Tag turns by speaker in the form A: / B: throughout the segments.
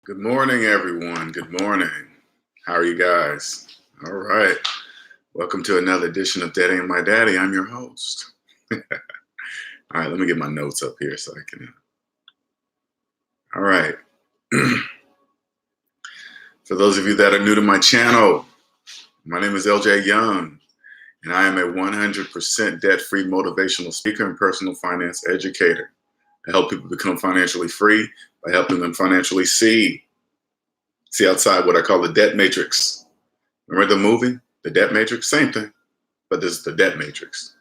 A: Good morning, everyone. Good morning. How are you guys? All right. Welcome to another edition of Debt Ain't My Daddy. I'm your host. All right, let me get my notes up here so I can. All right. For those of you that are new to my channel, my name is LJ Young, and I am a 100% debt-free motivational speaker and personal finance educator. I help people become financially free by helping them financially see outside what I call the debt matrix. Remember the movie, The Debt Matrix? Same thing, but this is the debt matrix.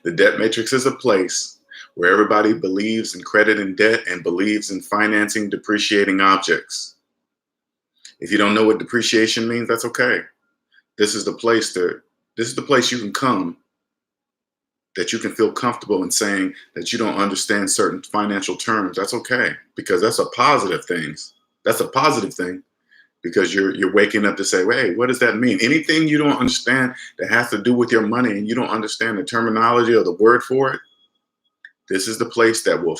A: The debt matrix is a place where everybody believes in credit and debt and believes in financing depreciating objects. If you don't know what depreciation means, that's okay. This is the place you can come, that you can feel comfortable in saying that you don't understand certain financial terms. That's okay, because that's a positive thing. That's a positive thing. Because you're waking up to say, hey, what does that mean? Anything you don't understand that has to do with your money and you don't understand the terminology or the word for it, this is the place that will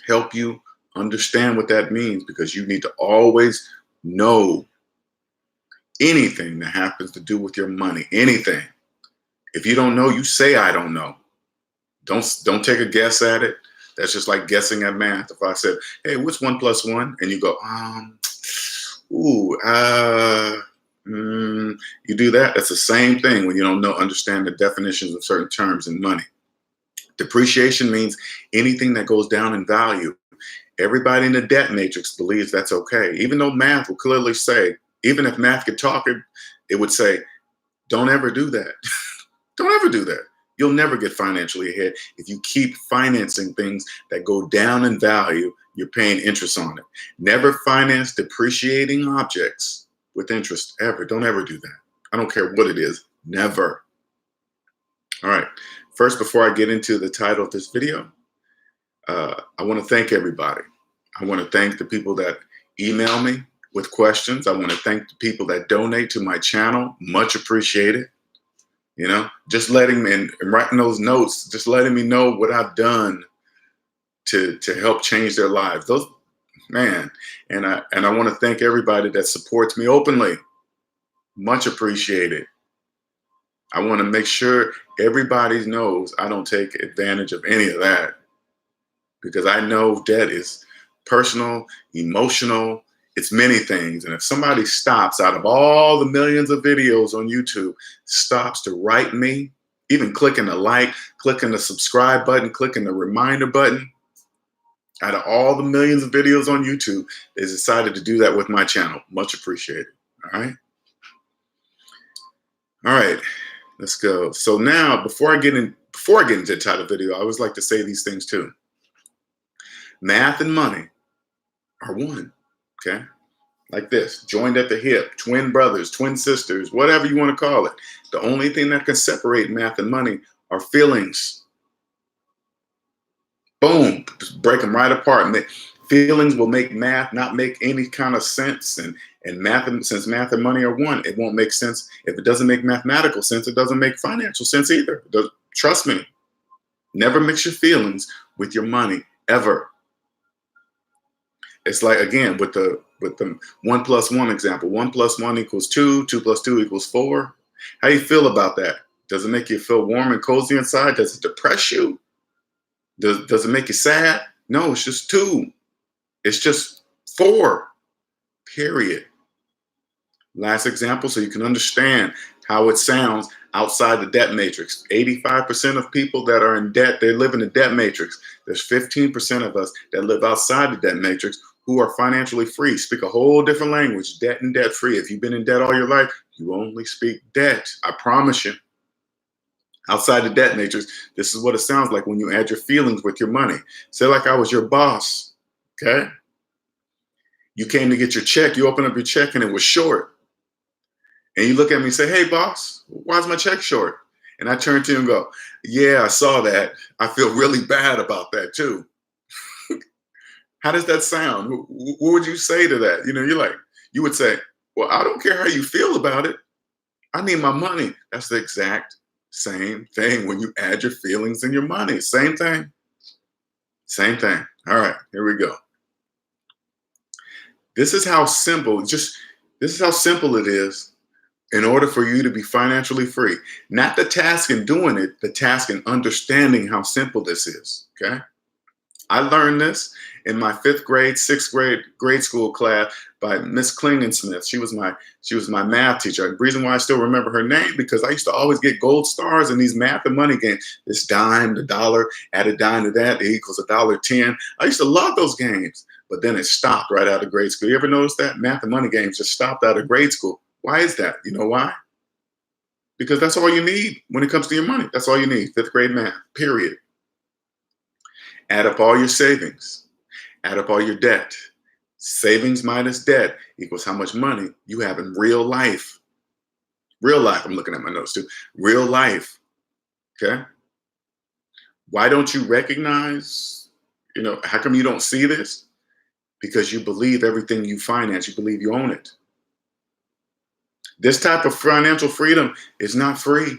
A: help you understand what that means, because you need to always know anything that happens to do with your money, anything. If you don't know, you say, I don't know. Don't take a guess at it. That's just like guessing at math. If I said, hey, what's 1 + 1? And you go, you do that. That's the same thing when you don't understand the definitions of certain terms in money. Depreciation means anything that goes down in value. Everybody in the debt matrix believes that's okay, even though math will clearly say, even if math could talk, it would say, don't ever do that. Don't ever do that. You'll never get financially ahead if you keep financing things that go down in value. You're paying interest on it. Never finance depreciating objects with interest, ever. Don't ever do that. I don't care what it is. Never. All right. First, before I get into the title of this video, I want to thank everybody. I want to thank the people that email me with questions. I want to thank the people that donate to my channel. Much appreciated. You know, just letting me and writing those notes, just letting me know what I've done to help change their lives. Those, man, and I want to thank everybody that supports me openly. Much appreciated. I want to make sure everybody knows I don't take advantage of any of that, because I know debt is personal, emotional. It's many things. And if somebody stops, out of all the millions of videos on YouTube, stops to write me, even clicking the like, clicking the subscribe button, clicking the reminder button, out of all the millions of videos on YouTube, they decided to do that with my channel. Much appreciated. All right. All right, let's go. So now, before I get into the title video, I always like to say these things too. Math and money are one. Okay. Like this, joined at the hip, twin brothers, twin sisters, whatever you want to call it. The only thing that can separate math and money are feelings. Boom, just break them right apart. Feelings will make math not make any kind of sense. And since math and money are one, it won't make sense. If it doesn't make mathematical sense, it doesn't make financial sense either. Trust me. Never mix your feelings with your money, ever. It's like, again, with the 1 + 1 example. 1 + 1 = 2. 2 + 2 = 4. How you feel about that? Does it make you feel warm and cozy inside? Does it depress you? Does it make you sad? No, it's just 2. It's just 4. Period. Last example, so you can understand how it sounds outside the debt matrix. 85% of people that are in debt, they live in the debt matrix. There's 15% of us that live outside the debt matrix who are financially free, speak a whole different language, debt and debt free. If you've been in debt all your life, you only speak debt. I promise you. Outside the debt matrix, this is what it sounds like when you add your feelings with your money. Say like I was your boss, okay? You came to get your check, you open up your check and it was short. And you look at me and say, hey, boss, why's my check short? And I turn to you and go, yeah, I saw that. I feel really bad about that too. How does that sound? What would you say to that? You know, you would say, well, I don't care how you feel about it. I need my money. That's the exact same thing when you add your feelings and your money. Same thing. Same thing. All right, here we go. This is how simple, this is how simple it is in order for you to be financially free. Not the task in doing it, the task in understanding how simple this is, okay? I learned this in my 5th grade, 6th grade school class by Miss Klingensmith. She was my math teacher. The reason why I still remember her name, because I used to always get gold stars in these math and money games. This dime, the dollar, add a dime to that, it equals $1.10. I used to love those games, but then it stopped right out of grade school. You ever notice that? Math and money games just stopped out of grade school. Why is that? You know why? Because that's all you need when it comes to your money. That's all you need, 5th grade math, period. Add up all your savings. Add up all your debt. Savings minus debt equals how much money you have in real life. Real life, I'm looking at my notes too. Real life, okay? Why don't you recognize, how come you don't see this? Because you believe everything you finance, you believe you own it. This type of financial freedom is not free.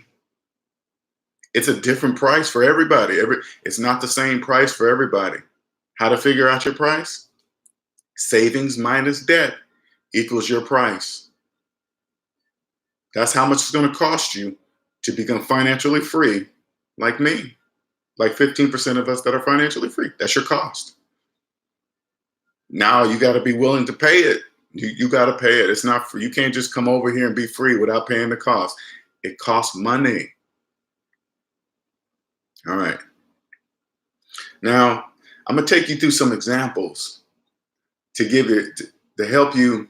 A: It's a different price for everybody. It's not the same price for everybody. How to figure out your price? Savings minus debt equals your price. That's how much it's going to cost you to become financially free, like me, like 15% of us that are financially free. That's your cost. Now you got to be willing to pay it. You got to pay it. It's not free. You can't just come over here and be free without paying the cost. It costs money. All right. Now, I'm going to take you through some examples to give you, to help you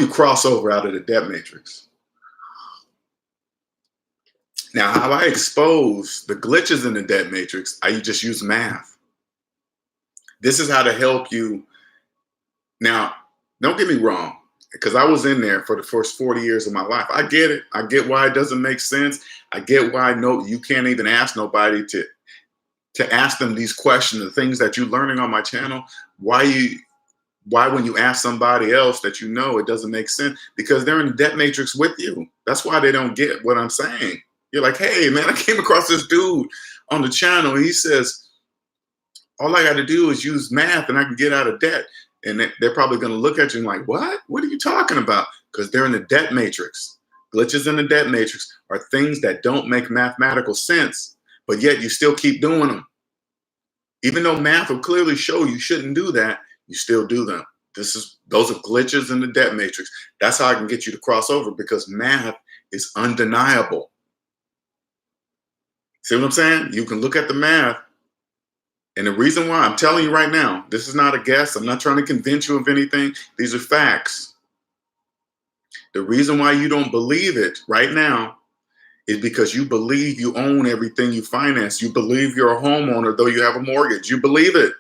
A: cross over out of the debt matrix. Now, how I expose the glitches in the debt matrix, I just use math. This is how to help you. Now, don't get me wrong, because I was in there for the first 40 years of my life. I get it. I get why it doesn't make sense. I get why you can't even ask nobody to ask them these questions, the things that you're learning on my channel. Why when you ask somebody else that it doesn't make sense? Because they're in the debt matrix with you. That's why they don't get what I'm saying. You're like, hey, man, I came across this dude on the channel. And he says, all I got to do is use math and I can get out of debt. And they're probably going to look at you and like, what? What are you talking about? Because they're in the debt matrix. Glitches in the debt matrix are things that don't make mathematical sense, but yet you still keep doing them. Even though math will clearly show you shouldn't do that, you still do them. Those are glitches in the debt matrix. That's how I can get you to cross over, because math is undeniable. See what I'm saying? You can look at the math. And the reason why I'm telling you right now, this is not a guess. I'm not trying to convince you of anything. These are facts. The reason why you don't believe it right now is because you believe you own everything you finance. You believe you're a homeowner, though you have a mortgage. You believe it.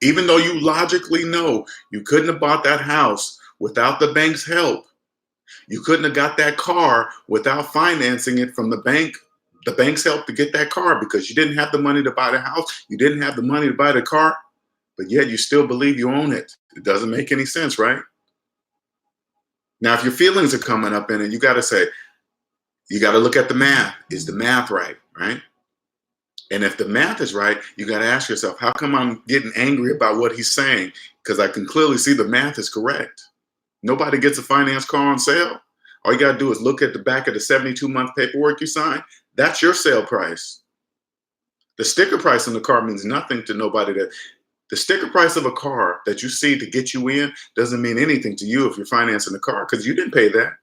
A: Even though you logically know you couldn't have bought that house without the bank's help. You couldn't have got that car without financing it from the bank. The bank's help to get that car, because you didn't have the money to buy the house. You didn't have the money to buy the car, but yet you still believe you own it. It doesn't make any sense, right? Now, if your feelings are coming up in it, you got to look at the math. Is the math right? Right? And if the math is right, you got to ask yourself, how come I'm getting angry about what he's saying? Because I can clearly see the math is correct. Nobody gets a finance car on sale. All you got to do is look at the back of the 72-month paperwork you signed. That's your sale price. The sticker price on the car means nothing to nobody. The sticker price of a car that you see to get you in doesn't mean anything to you if you're financing the car, because you didn't pay that.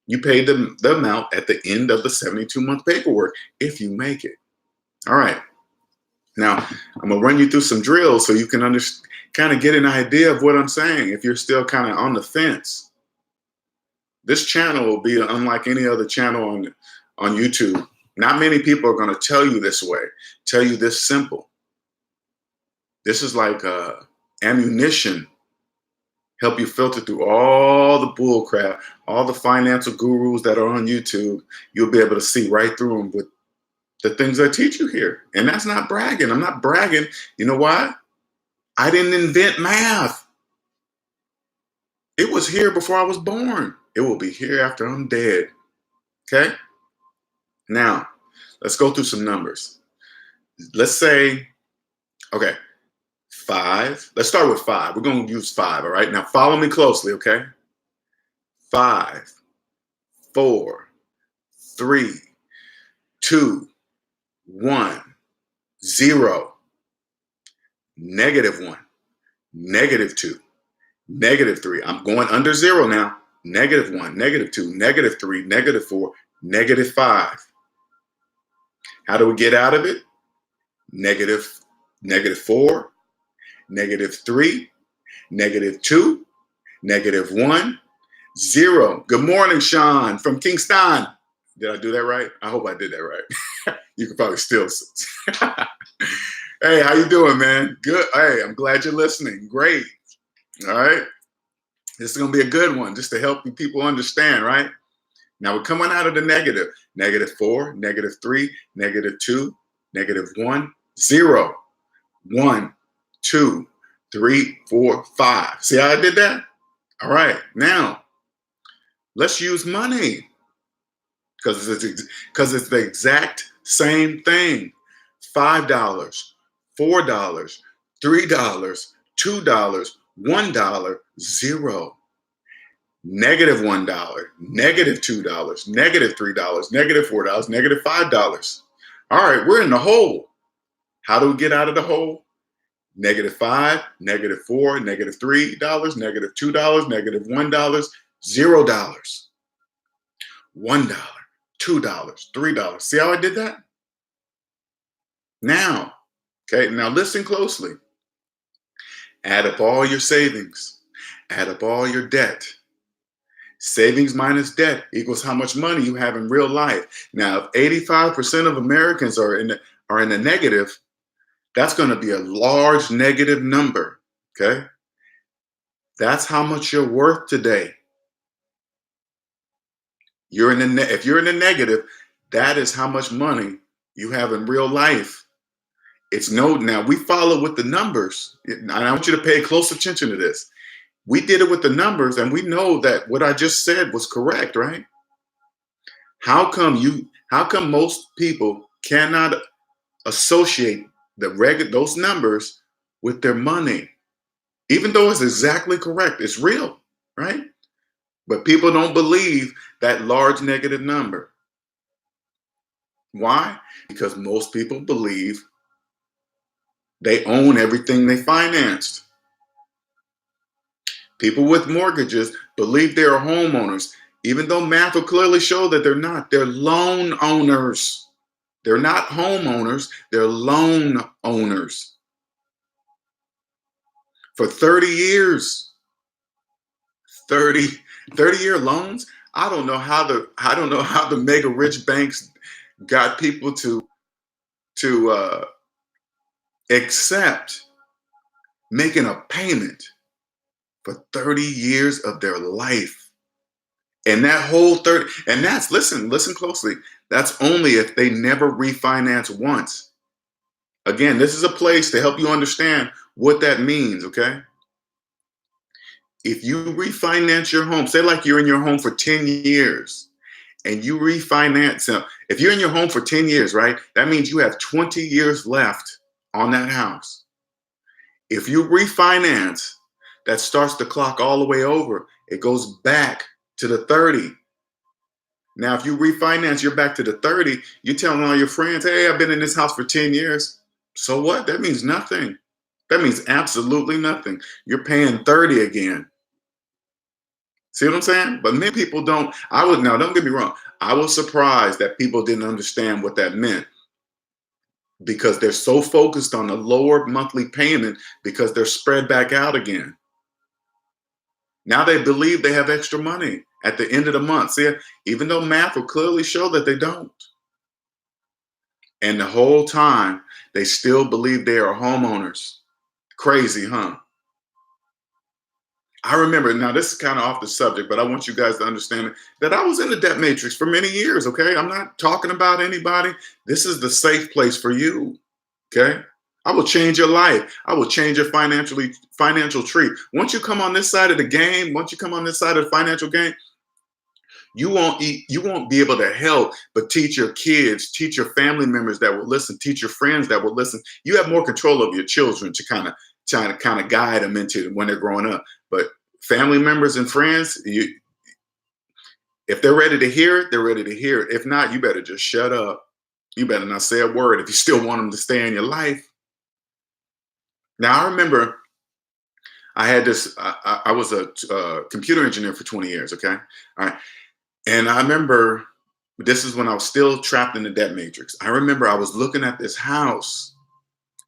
A: You paid the amount at the end of the 72-month paperwork if you make it. All right. Now, I'm going to run you through some drills so you can kind of get an idea of what I'm saying if you're still kind of on the fence. This channel will be unlike any other channel on YouTube. Not many people are going to tell you this way, tell you this simple. This is like ammunition. Help you filter through all the bull crap, all the financial gurus that are on YouTube. You'll be able to see right through them with the things I teach you here. And that's not bragging. I'm not bragging. You know why? I didn't invent math. It was here before I was born. It will be here after I'm dead. Okay? Now, let's go through some numbers. Let's say, okay, 5. Let's start with 5. We're going to use 5. All right. Now follow me closely. Okay. 5, 4, 3, 2, 1, 0, -1, -2, -3. I'm going under 0 now. -1, -2, -3, -4, -5. How do we get out of it? -4, -3, -2, -1, 0. Good morning, Sean from Kingston. Did I do that right? I hope I did that right. You can probably still. Hey, how you doing, man? Good. Hey, I'm glad you're listening. Great. All right. This is going to be a good one just to help you people understand, right? Now we're coming out of the negative. -4, -3, -2, -1, 0. 1, 2, 3, 4, 5. See how I did that? All right. Now let's use money because it's the exact same thing. $5, $4, $3, $2, $1, 0. -$1, -$2, -$3, -$4, -$5. All right, we're in the hole. How do we get out of the hole? -5, -4, -$3, -$2, -$1, $0. $1, $2, $3. See how I did that? Now, okay, now listen closely. Add up all your savings. Add up all your debt. Savings minus debt equals how much money you have in real life. Now, if 85% of Americans are in the negative, that's going to be a large negative number. Okay, that's how much you're worth today. If you're in the negative, that is how much money you have in real life. Now we follow with the numbers, and I want you to pay close attention to this. We did it with the numbers, and we know that what I just said was correct, right? How come most people cannot associate those numbers with their money? Even though it's exactly correct, it's real, right? But people don't believe that large negative number. Why? Because most people believe they own everything they financed. People with mortgages believe they are homeowners, even though math will clearly show that they're not. They're loan owners. They're not homeowners, they're loan owners. For 30 years, 30-year loans. I don't know how the mega rich banks got people to accept making a payment for 30 years of their life. And that whole 30, and that's, listen closely, that's only if they never refinance once. Again, this is a place to help you understand what that means, okay? If you refinance your home, say like you're in your home for 10 years and you refinance, if you're in your home for 10 years, right? That means you have 20 years left on that house. If you refinance, that starts the clock all the way over. It goes back to the 30. Now, if you refinance, you're back to the 30. You're telling all your friends, hey, I've been in this house for 10 years. So what? That means nothing. That means absolutely nothing. You're paying 30 again. See what I'm saying? But many people don't. Now, don't get me wrong. I was surprised that people didn't understand what that meant because they're so focused on the lower monthly payment because they're spread back out again. Now they believe they have extra money at the end of the month. See, even though math will clearly show that they don't. And the whole time, they still believe they are homeowners. Crazy, huh? I remember, now this is kind of off the subject, but I want you guys to understand that I was in the debt matrix for many years, okay? I'm not talking about anybody. This is the safe place for you, okay? I will change your life. I will change your financial tree. Once you come on this side of the game, once you come on this side of the financial game, you won't be able to help but teach your kids, teach your family members that will listen, teach your friends that will listen. You have more control of your children to kind of trying to kind of guide them into when they're growing up. But family members and friends, if they're ready to hear it, they're ready to hear it. If not, you better just shut up. You better not say a word if you still want them to stay in your life. Now, I remember I had this, I was a computer engineer for 20 years, okay? All right. And I remember this is when I was still trapped in the debt matrix. I remember I was looking at this house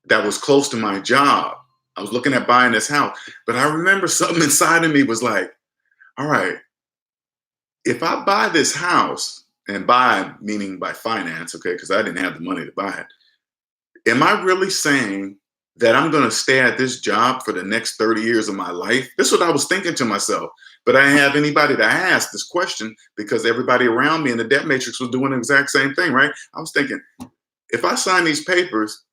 A: that was close to my job. I was looking at buying this house, but I remember something inside of me was like, all right, if I buy this house, and buy meaning by finance, okay, because I didn't have the money to buy it, am I really saying that I'm going to stay at this job for the next 30 years of my life? This is what I was thinking to myself, but I didn't have anybody to ask this question because everybody around me in the debt matrix was doing the exact same thing, right? I was thinking, if I sign these papers,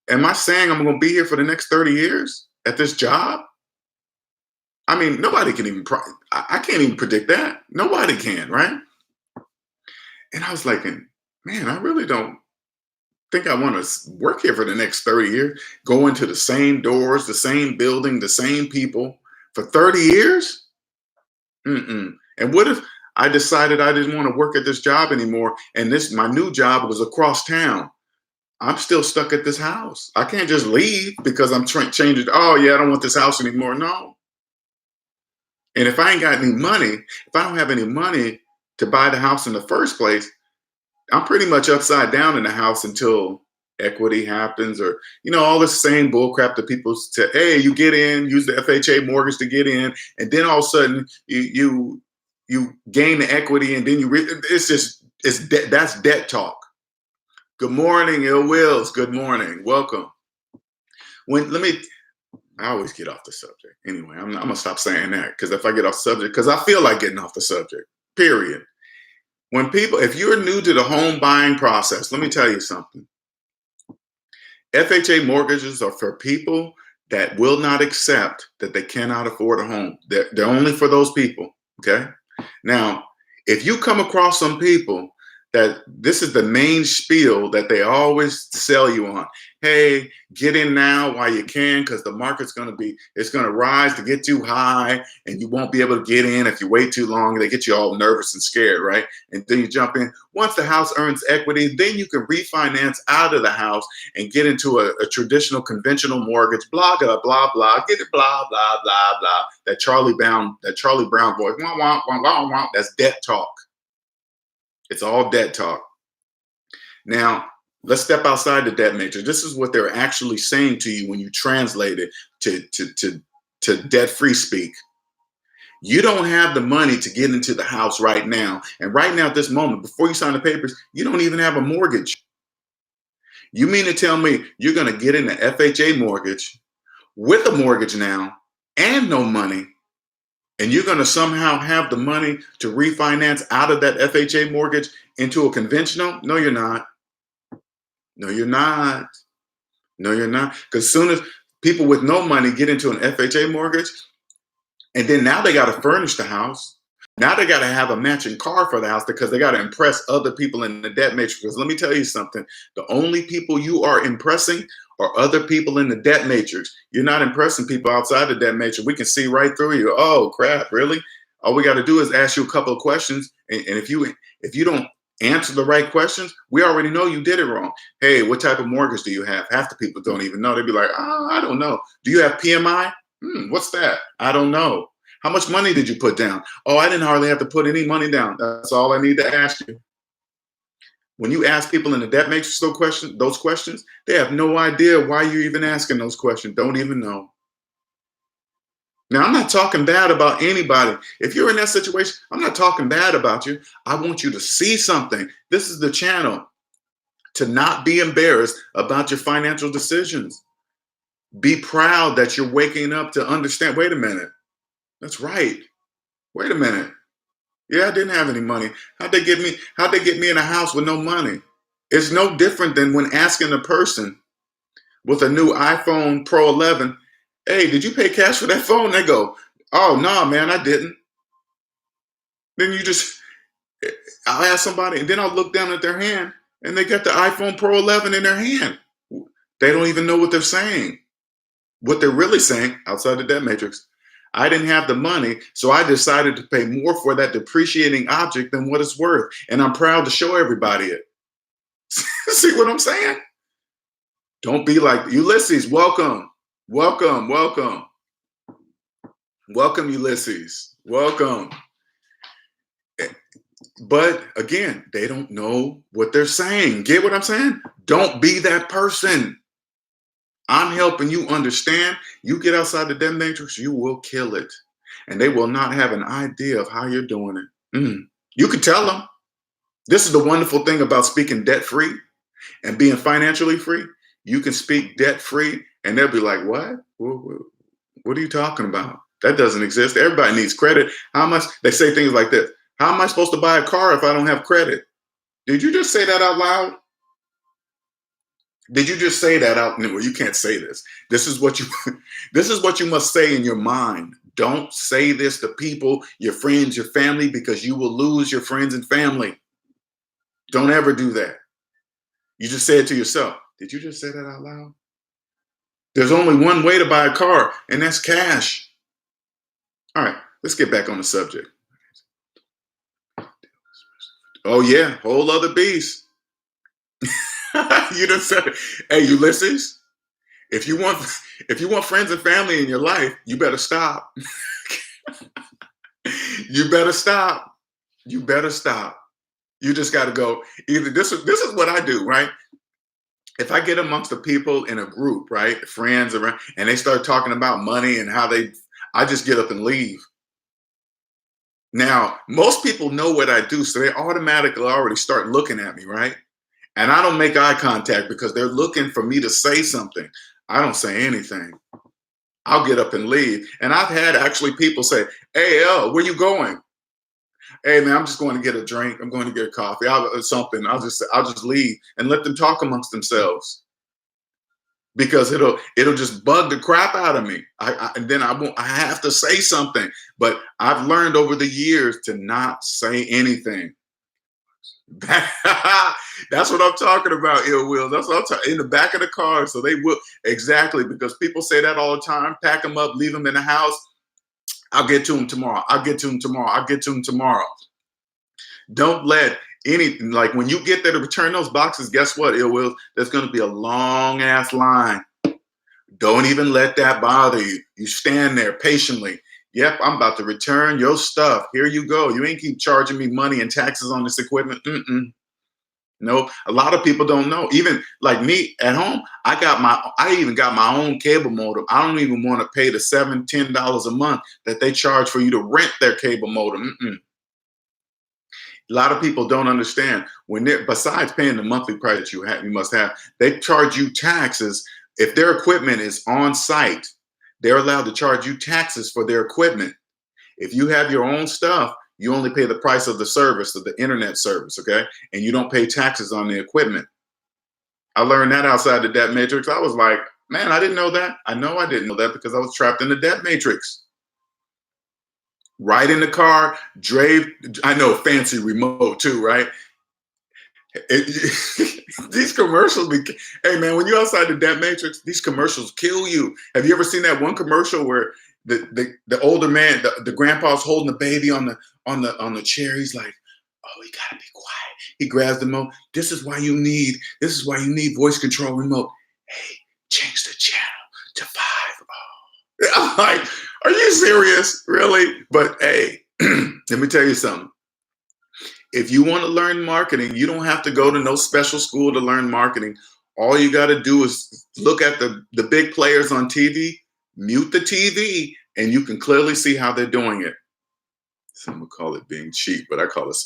A: am I saying I'm going to be here for the next 30 years at this job? I mean, nobody can even, I can't even predict that. Nobody can, right? And I was like, man, I really don't think I want to work here for the next 30 years, go into the same doors, the same building, the same people for 30 years? Mm-mm. And what if I decided I didn't want to work at this job anymore and my new job was across town? I'm still stuck at this house. I can't just leave because I'm changing. Oh, yeah, I don't want this house anymore. No. And if I ain't got any money, if I don't have any money to buy the house in the first place, I'm pretty much upside down in the house until equity happens, or all this same bullcrap that people say, hey, you get in, use the FHA mortgage to get in, and then all of a sudden you gain the equity, and then that's debt talk. Good morning, Ill Wills. Good morning. Welcome. I always get off the subject. Anyway, I'm gonna stop saying that, because if I get off subject, because I feel like getting off the subject, period. If you're new to the home buying process, let me tell you something. FHA mortgages are for people that will not accept that they cannot afford a home. They're only for those people, okay? Now, if you come across some people that this is the main spiel that they always sell you on, hey, get in now while you can, because the market's going to rise to get too high, and you won't be able to get in if you wait too long. They get you all nervous and scared, right? And then you jump in. Once the house earns equity, then you can refinance out of the house and get into a traditional conventional mortgage, blah, blah, blah, blah, get it, blah, blah, blah, blah. That Charlie Brown voice, wah, wah, wah, wah, wah. That's debt talk. It's all debt talk. Now, let's step outside the debt matrix. This is what they're actually saying to you when you translate it to debt-free speak. You don't have the money to get into the house right now. And right now, at this moment, before you sign the papers, you don't even have a mortgage. You mean to tell me you're going to get in an FHA mortgage with a mortgage now and no money, and you're going to somehow have the money to refinance out of that FHA mortgage into a conventional? No, you're not. No, you're not. No, you're not. Because as soon as people with no money get into an FHA mortgage, and then now they got to furnish the house. Now they got to have a matching car for the house because they got to impress other people in the debt matrix. Because let me tell you something. The only people you are impressing are other people in the debt matrix. You're not impressing people outside the debt matrix. We can see right through you. Oh, crap, really? All we got to do is ask you a couple of questions. And if you don't answer the right questions, we already know you did it wrong. Hey, what type of mortgage do you have? Half the people don't even know. They'd be like, oh, I don't know. Do you have PMI? What's that? I don't know. How much money did you put down? Oh, I didn't hardly have to put any money down. That's all I need to ask you. When you ask people in the debt matrix those questions, they have no idea why you're even asking those questions. Don't even know. Now, I'm not talking bad about anybody. If you're in that situation, I'm not talking bad about you. I want you to see something. This is the channel to not be embarrassed about your financial decisions. Be proud that you're waking up to understand, wait a minute. That's right. Wait a minute. Yeah, I didn't have any money. How'd they get me in a house with no money? It's no different than when asking a person with a new iPhone Pro 11, hey, did you pay cash for that phone? They go, oh, no, man, I didn't. Then I'll ask somebody, and then I'll look down at their hand, and they got the iPhone Pro 11 in their hand. They don't even know what they're saying. What they're really saying outside the debt matrix, I didn't have the money, so I decided to pay more for that depreciating object than what it's worth. And I'm proud to show everybody it. See what I'm saying? Don't be like Ulysses. Welcome, welcome, welcome, welcome, Ulysses. Welcome. But again, they don't know what they're saying. Get what I'm saying? Don't be that person. I'm helping you understand. You get outside the debt matrix, you will kill it. And they will not have an idea of how you're doing it. You can tell them. This is the wonderful thing about speaking debt free and being financially free. You can speak debt free and they'll be like, what? What are you talking about? That doesn't exist. Everybody needs credit. How much? They say things like this. How am I supposed to buy a car if I don't have credit? Did you just say that out loud? Did you just say that out? No, you can't say this. This is what you must say in your mind. Don't say this to people, your friends, your family, because you will lose your friends and family. Don't ever do that. You just say it to yourself. Did you just say that out loud? There's only one way to buy a car, and that's cash. All right, let's get back on the subject. Oh yeah, whole other beast. You done said it. Hey, Ulysses, if you want friends and family in your life, you better stop. You better stop. You better stop. You just got to go. Either this is what I do, right? If I get amongst the people in a group, right, friends around, and they start talking about money and I just get up and leave. Now, most people know what I do, so they automatically already start looking at me, right? And I don't make eye contact because they're looking for me to say something. I don't say anything. I'll get up and leave. And I've had actually people say, hey, L, where you going? Hey, man, I'm just going to get a drink. I'm going to get a coffee or something. I'll just leave and let them talk amongst themselves. Because it'll just bug the crap out of me. And then I have to say something. But I've learned over the years to not say anything. That's what I'm talking about, ill will. That's what I'm talking in the back of the car. So they will exactly, because people say that all the time. Pack them up, leave them in the house. I'll get to them tomorrow. I'll get to them tomorrow. I'll get to them tomorrow. Don't let anything, like when you get there to return those boxes, guess what, ill will? There's going to be a long ass line. Don't even let that bother you. You stand there patiently. Yep, I'm about to return your stuff. Here you go. You ain't keep charging me money and taxes on this equipment. Nope. A lot of people don't know. Even like me at home, I even got my own cable modem. I don't even want to pay the $7, $10 a month that they charge for you to rent their cable modem. A lot of people don't understand besides paying the monthly price that you must have, they charge you taxes. If their equipment is on site, they're allowed to charge you taxes for their equipment. If you have your own stuff, you only pay the price of the service, of the internet service, okay? And you don't pay taxes on the equipment. I learned that outside the debt matrix. I was like, man, I didn't know that. I know I didn't know that because I was trapped in the debt matrix. Right in the car, I know, fancy remote too, right? These commercials, hey man, when you're outside the debt matrix, these commercials kill you. Have you ever seen that one commercial where the older man, the grandpa's holding the baby on the chair? He's like, oh, you gotta be quiet. He grabs the remote. This is why you need voice control remote. Hey, change the channel to 5. Oh. I'm like, are you serious? Really? But hey, let me tell you something. If you want to learn marketing, you don't have to go to no special school to learn marketing. All you got to do is look at the big players on TV, mute the TV, and you can clearly see how they're doing it. Some would call it being cheap, but I call it.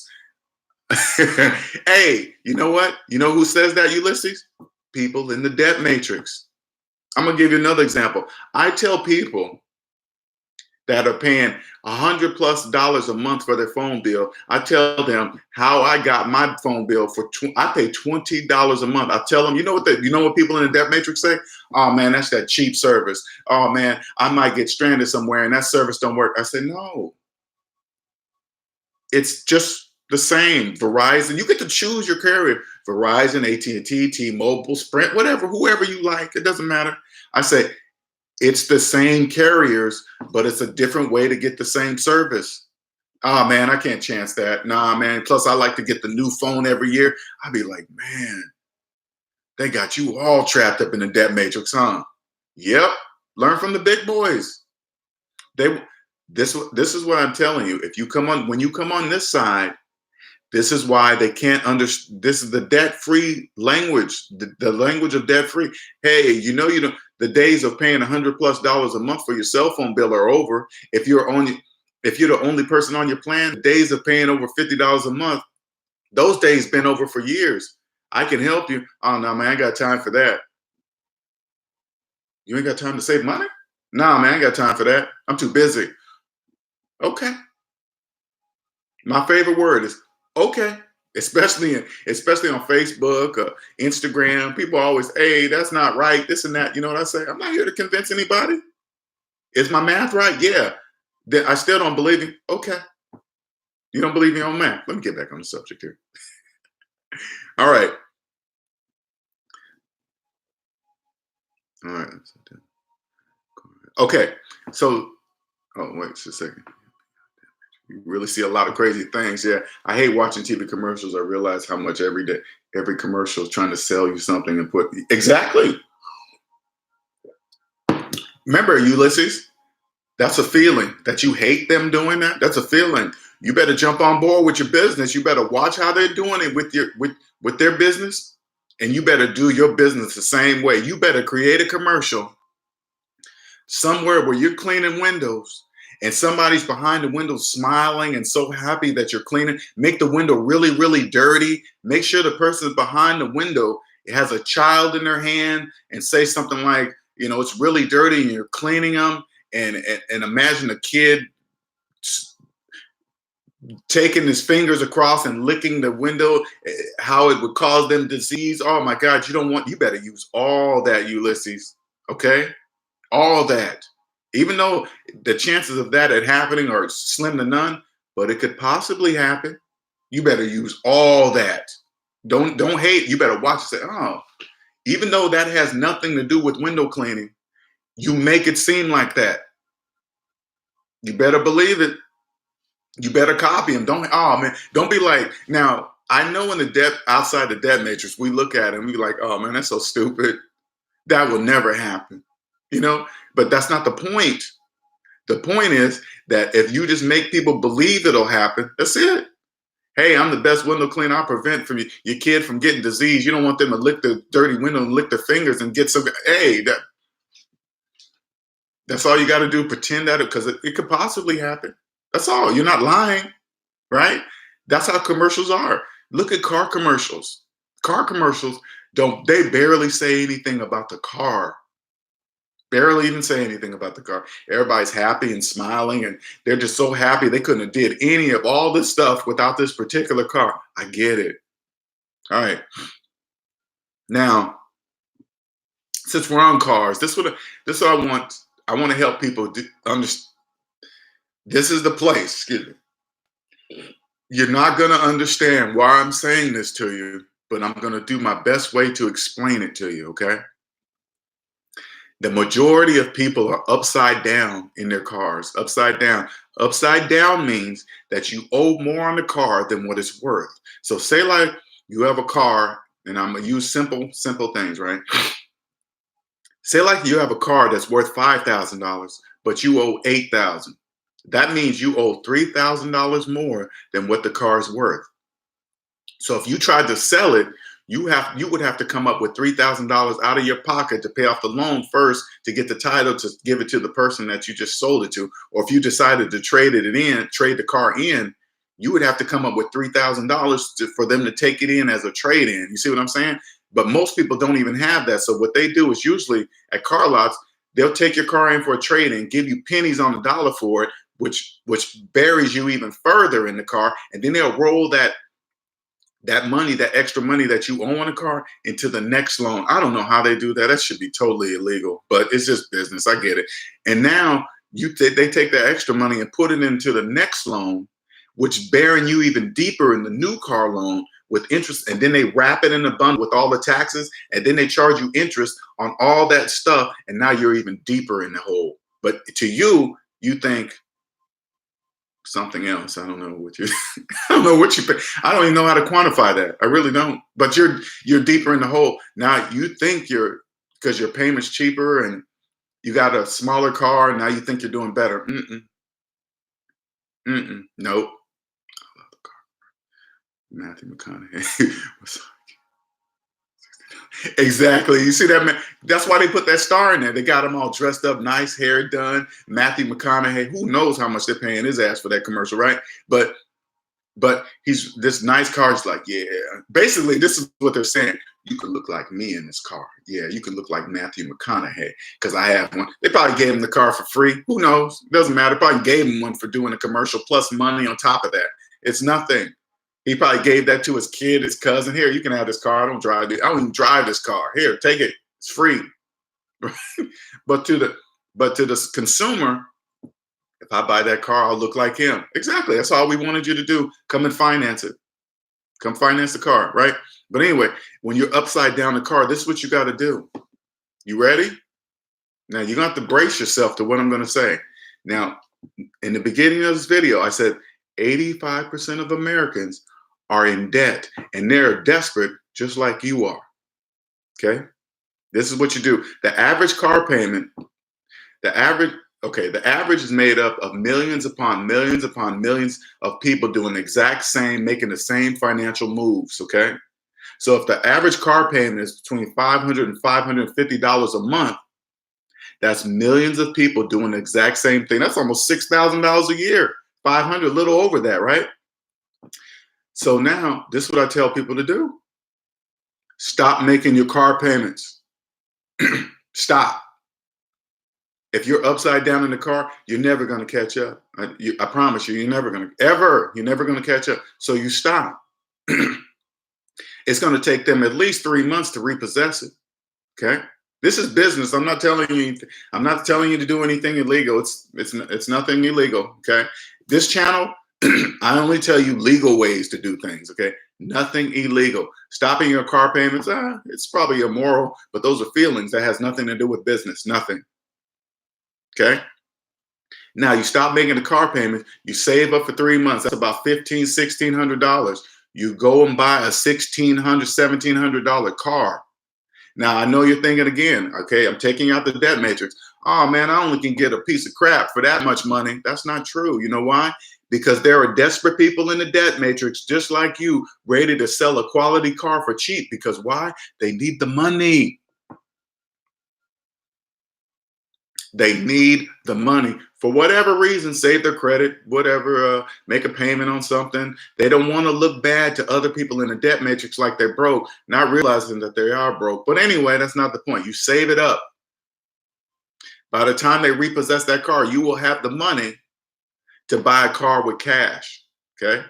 A: Hey, you know what? You know who says that, Ulysses? People in the debt matrix. I'm going to give you another example. I tell people that are paying $100+ a month for their phone bill. I tell them how I got my phone bill I pay $20 a month. I tell them, you know what people in the debt matrix say? Oh man, that's that cheap service. Oh man, I might get stranded somewhere and that service don't work. I say, no, it's just the same. Verizon, you get to choose your carrier. Verizon, AT&T, T-Mobile, Sprint, whatever, whoever you like, it doesn't matter. I say, It's the same carriers, but it's a different way to get the same service. Oh man, I can't chance that. Nah, man. Plus, I like to get the new phone every year. I'd be like, man, they got you all trapped up in the debt matrix, huh? Yep. Learn from the big boys. They this is what I'm telling you. If you come on when you come on this side, this is why they can't understand. This is the debt-free language, the language of debt-free. Hey, you know, the days of paying $100+ a month for your cell phone bill are over. If you're the only person on your plan, the days of paying over $50 a month, those days been over for years. I can help you. Oh no, man, I ain't got time for that. You ain't got time to save money? Nah, man, I ain't got time for that. I'm too busy. Okay. My favorite word is okay. Especially on Facebook or Instagram. People always, hey, that's not right, this and that. You know what I say? I'm not here to convince anybody. Is my math right? Yeah. Then I still don't believe you. Okay. You don't believe in your own math. Let me get back on the subject here. All right. All right. Okay. So, oh, wait just a second. You really see a lot of crazy things. Yeah. I hate watching TV commercials. I realize how much every commercial is trying to sell you something and put exactly. Remember, Ulysses, that's a feeling that you hate them doing that. That's a feeling. You better jump on board with your business. You better watch how they're doing it with their business, and you better do your business the same way. You better create a commercial somewhere where you're cleaning windows and somebody's behind the window smiling and so happy that you're cleaning. Make the window really, really dirty. Make sure the person behind the window has a child in their hand and say something like, you know, it's really dirty and you're cleaning them. And imagine a kid taking his fingers across and licking the window, how it would cause them disease. Oh my God, you better use all that, Ulysses. Okay? All that. Even though the chances of that happening are slim to none, but it could possibly happen. You better use all that. Don't hate. You better watch and say, oh, even though that has nothing to do with window cleaning, you make it seem like that. You better believe it. You better copy them. Don't be like, now, I know in the debt, outside the debt matrix, we look at it and we like, oh man, that's so stupid. That will never happen. You know, but that's not the point. The point is that if you just make people believe it'll happen, that's it. Hey, I'm the best window cleaner. I'll prevent from your kid from getting disease. You don't want them to lick the dirty window and lick their fingers and get some. Hey, that's all you got to do. Pretend that because it could possibly happen. That's all. You're not lying, right? That's how commercials are. Look at car commercials. Car commercials they barely say anything about the car. Barely even say anything about the car. Everybody's happy and smiling, and they're just so happy they couldn't have did any of all this stuff without this particular car. I get it. All right. Now, since we're on cars, this is what I want. I want to help people understand. This is the place. Excuse me. You're not going to understand why I'm saying this to you, but I'm going to do my best way to explain it to you. Okay. The majority of people are upside down in their cars. Upside down. Upside down means that you owe more on the car than what it's worth. So say like you have a car, and I'm going to use simple things, right? Say like you have a car that's worth $5,000, but you owe $8,000. That means you owe $3,000 more than what the car is worth. So if you tried to sell it, you would have to come up with $3,000 out of your pocket to pay off the loan first to get the title to give it to the person that you just sold it to. Or if you decided to trade the car in, you would have to come up with $3,000 for them to take it in as a trade in. You see what I'm saying? But most people don't even have that. So what they do is usually at car lots, they'll take your car in for a trade in, give you pennies on the dollar for it, which buries you even further in the car. And then they'll roll that money, that extra money that you owe on a car into the next loan. I don't know how they do that. That should be totally illegal, but it's just business. I get it. And now they take that extra money and put it into the next loan, which burying you even deeper in the new car loan, with interest, and then they wrap it in a bundle with all the taxes, and then they charge you interest on all that stuff, and now you're even deeper in the hole. But to you, you think something else. I don't know what you I don't know what you pay. I don't even know how to quantify that. I really don't. But you're deeper in the hole. Now you think because your payment's cheaper and you got a smaller car, now you think you're doing better. Nope. Matthew McConaughey. Exactly. You see that, man? That's why they put that star in there. They got him all dressed up, nice hair done. Matthew McConaughey. Who knows how much they're paying his ass for that commercial, right? But he's this nice car. It's like, yeah. Basically, this is what they're saying. You could look like me in this car. Yeah, you could look like Matthew McConaughey because I have one. They probably gave him the car for free. Who knows? Doesn't matter. Probably gave him one for doing a commercial plus money on top of that. It's nothing. He probably gave that to his kid, his cousin. Here, you can have this car. I don't even drive this car. Here, take it. It's free. but to the consumer, if I buy that car, I'll look like him. Exactly. That's all we wanted you to do. Come and finance it. Come finance the car, right? But anyway, when you're upside down the car, this is what you got to do. You ready? Now, you're going to have to brace yourself to what I'm going to say. Now, in the beginning of this video, I said 85% of Americans are in debt, and they're desperate just like you are. Okay? This is what you do. The average car payment, the average is made up of millions upon millions upon millions of people doing the exact same, making the same financial moves, okay? So if the average car payment is between $500 and $550 a month, that's millions of people doing the exact same thing. That's almost $6,000 a year, 500, a little over that, right? So now, this is what I tell people to do. Stop making your car payments. Stop. If you're upside down in the car, you're never going to catch up. I promise you, you're never going to catch up. So you stop. It's going to take them at least 3 months to repossess it. Okay. This is business. I'm not telling you to do anything illegal. It's nothing illegal. Okay. This channel, I only tell you legal ways to do things. Okay. Nothing illegal. Stopping your car payments, it's probably immoral, but those are feelings. That has nothing to do with business. Nothing. Okay. Now you stop making the car payment. You save up for 3 months. That's about $1,500, $1,600. You go and buy a $1,600, $1,700 car. Now I know you're thinking again, okay, I'm taking out the debt matrix. Oh man, I only can get a piece of crap for that much money. That's not true. You know why? Because there are desperate people in the debt matrix, just like you, ready to sell a quality car for cheap. Because why? They need the money. They need the money for whatever reason, save their credit, whatever, make a payment on something. They don't want to look bad to other people in the debt matrix like they're broke, not realizing that they are broke. But anyway, that's not the point. You save it up. By the time they repossess that car, you will have the money to buy a car with cash. Okay.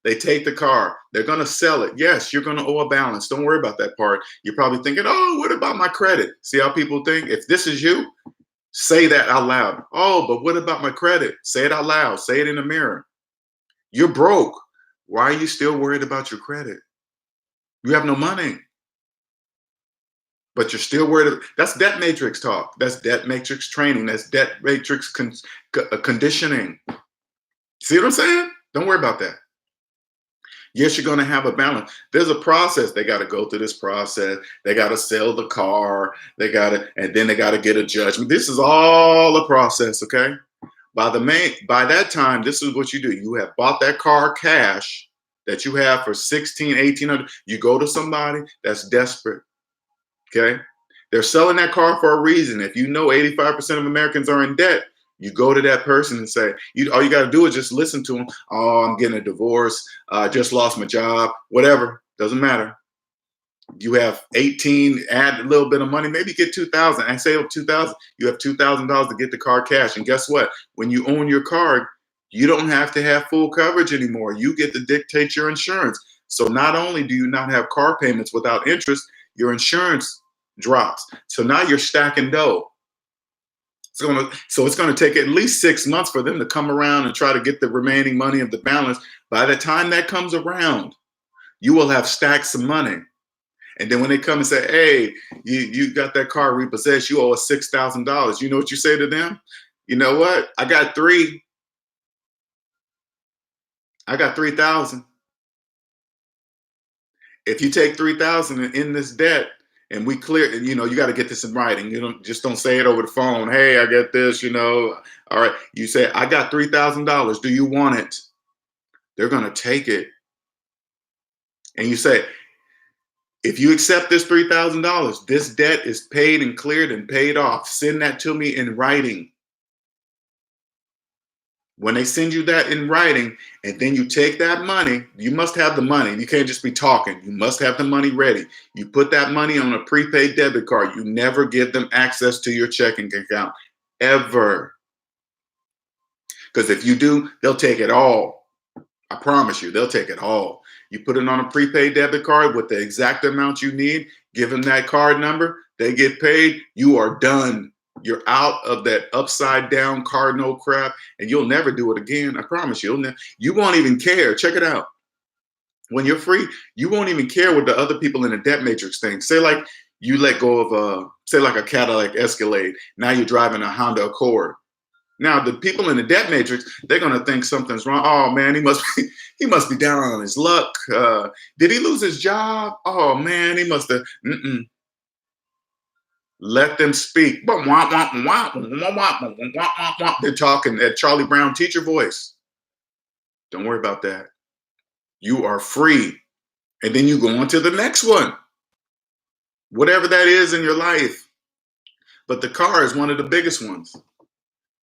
A: They take the car. They're going to sell it. Yes, you're going to owe a balance. Don't worry about that part. You're probably thinking, oh, what about my credit? See how people think? If this is you, say that out loud. Oh, but what about my credit? Say it out loud. Say it in the mirror. You're broke. Why are you still worried about your credit? You have no money. But you're still worried. That's debt matrix talk. That's debt matrix training. That's debt matrix conditioning. See what I'm saying? Don't worry about that. Yes, you're going to have a balance. There's a process. They got to go through this process. They got to sell the car. And then they got to get a judgment. This is all a process, okay? By that time, this is what you do. You have bought that car cash that you have for $1,600, $1,800. You go to somebody that's desperate, okay? They're selling that car for a reason. If you know 85% of Americans are in debt, you go to that person and say, all you got to do is just listen to them. Oh, I'm getting a divorce. Just lost my job. Whatever. Doesn't matter. You have 18, add a little bit of money, maybe get 2,000. I say up 2,000. You have $2,000 to get the car cash. And guess what? When you own your car, you don't have to have full coverage anymore. You get to dictate your insurance. So not only do you not have car payments without interest, your insurance drops. So now you're stacking dough. So it's going to take at least 6 months for them to come around and try to get the remaining money of the balance. By the time that comes around, You will have stacks of money. And then when they come and say, hey, you got that car repossessed, you owe us $6,000. You know what you say to them? You know what? I got 3,000. If you take 3,000 in this debt and we clear, you got to get this in writing. You don't say it over the phone. Hey, I get this, all right. You say, I got $3,000. Do you want it? They're going to take it. And you say, if you accept this $3,000, this debt is paid and cleared and paid off. Send that to me in writing. When they send you that in writing, and then you take that money, you must have the money. You can't just be talking. You must have the money ready. You put that money on a prepaid debit card. You never give them access to your checking account, ever. Because if you do, they'll take it all. I promise you, they'll take it all. You put it on a prepaid debit card with the exact amount you need, give them that card number, they get paid, you are done. You're out of that upside down cardinal crap, and you'll never do it again. I promise you. You won't even care. Check it out. When you're free, you won't even care what the other people in the debt matrix think. Say like you let go of say like a Cadillac Escalade. Now you're driving a Honda Accord. Now the people in the debt matrix, they're gonna think something's wrong. Oh man, he must be down on his luck. Did he lose his job? Oh man, he must have. Let them speak. They're talking at Charlie Brown teacher voice. Don't worry about that. You are free. And then you go on to the next one. Whatever that is in your life. But the car is one of the biggest ones.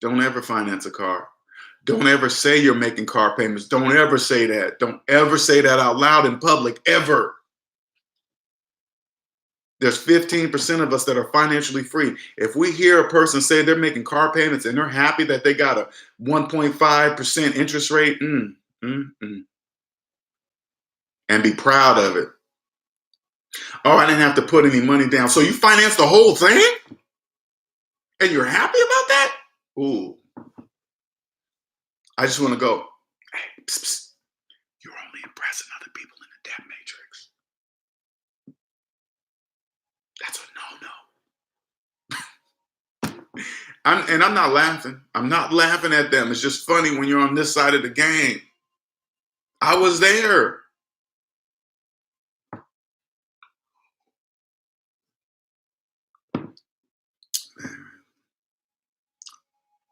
A: Don't ever finance a car. Don't ever say you're making car payments. Don't ever say that. Don't ever say that out loud in public, ever. There's 15% of us that are financially free. If we hear a person say they're making car payments and they're happy that they got a 1.5% interest rate, and be proud of it. Oh, I didn't have to put any money down. So you financed the whole thing? And you're happy about that? Ooh. I just want to go, hey, psst, psst. You're only impressing other people in the debt matrix. That's a no-no. And I'm not laughing. I'm not laughing at them. It's just funny when you're on this side of the game. I was there.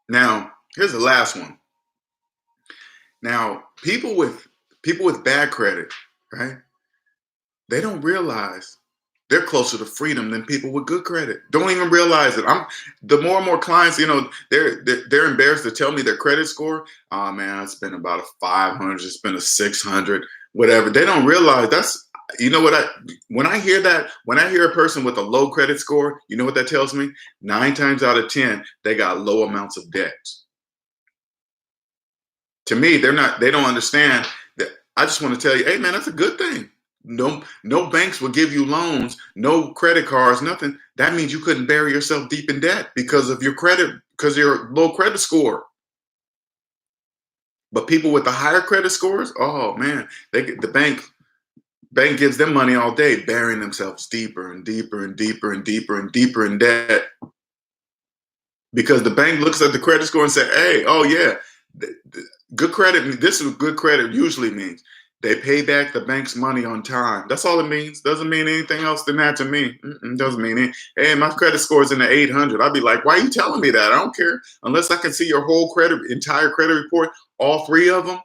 A: Now, here's the last one. Now, people with bad credit, right? They don't realize they're closer to freedom than people with good credit. Don't even realize it. The more and more clients, they're embarrassed to tell me their credit score. Oh man, it's been about a 500, it's been a 600, whatever. They don't realize that's, when I hear a person with a low credit score, you know what that tells me? 9 times out of 10, they got low amounts of debt. To me, they don't understand that. I just want to tell you, hey man, that's a good thing. No banks will give you loans, no credit cards, nothing. That means you couldn't bury yourself deep in debt because of your credit, because of your low credit score. But people with the higher credit scores, oh man, the bank gives them money all day, burying themselves deeper and deeper and deeper and deeper and deeper in debt. Because the bank looks at the credit score and say, hey, oh yeah, good credit. This is what good credit usually means. They pay back the bank's money on time. That's all it means. Doesn't mean anything else than that to me. Doesn't mean it. Hey, my credit score is in the 800. I'd be like, why are you telling me that? I don't care. Unless I can see your whole entire credit report, all 3 of them,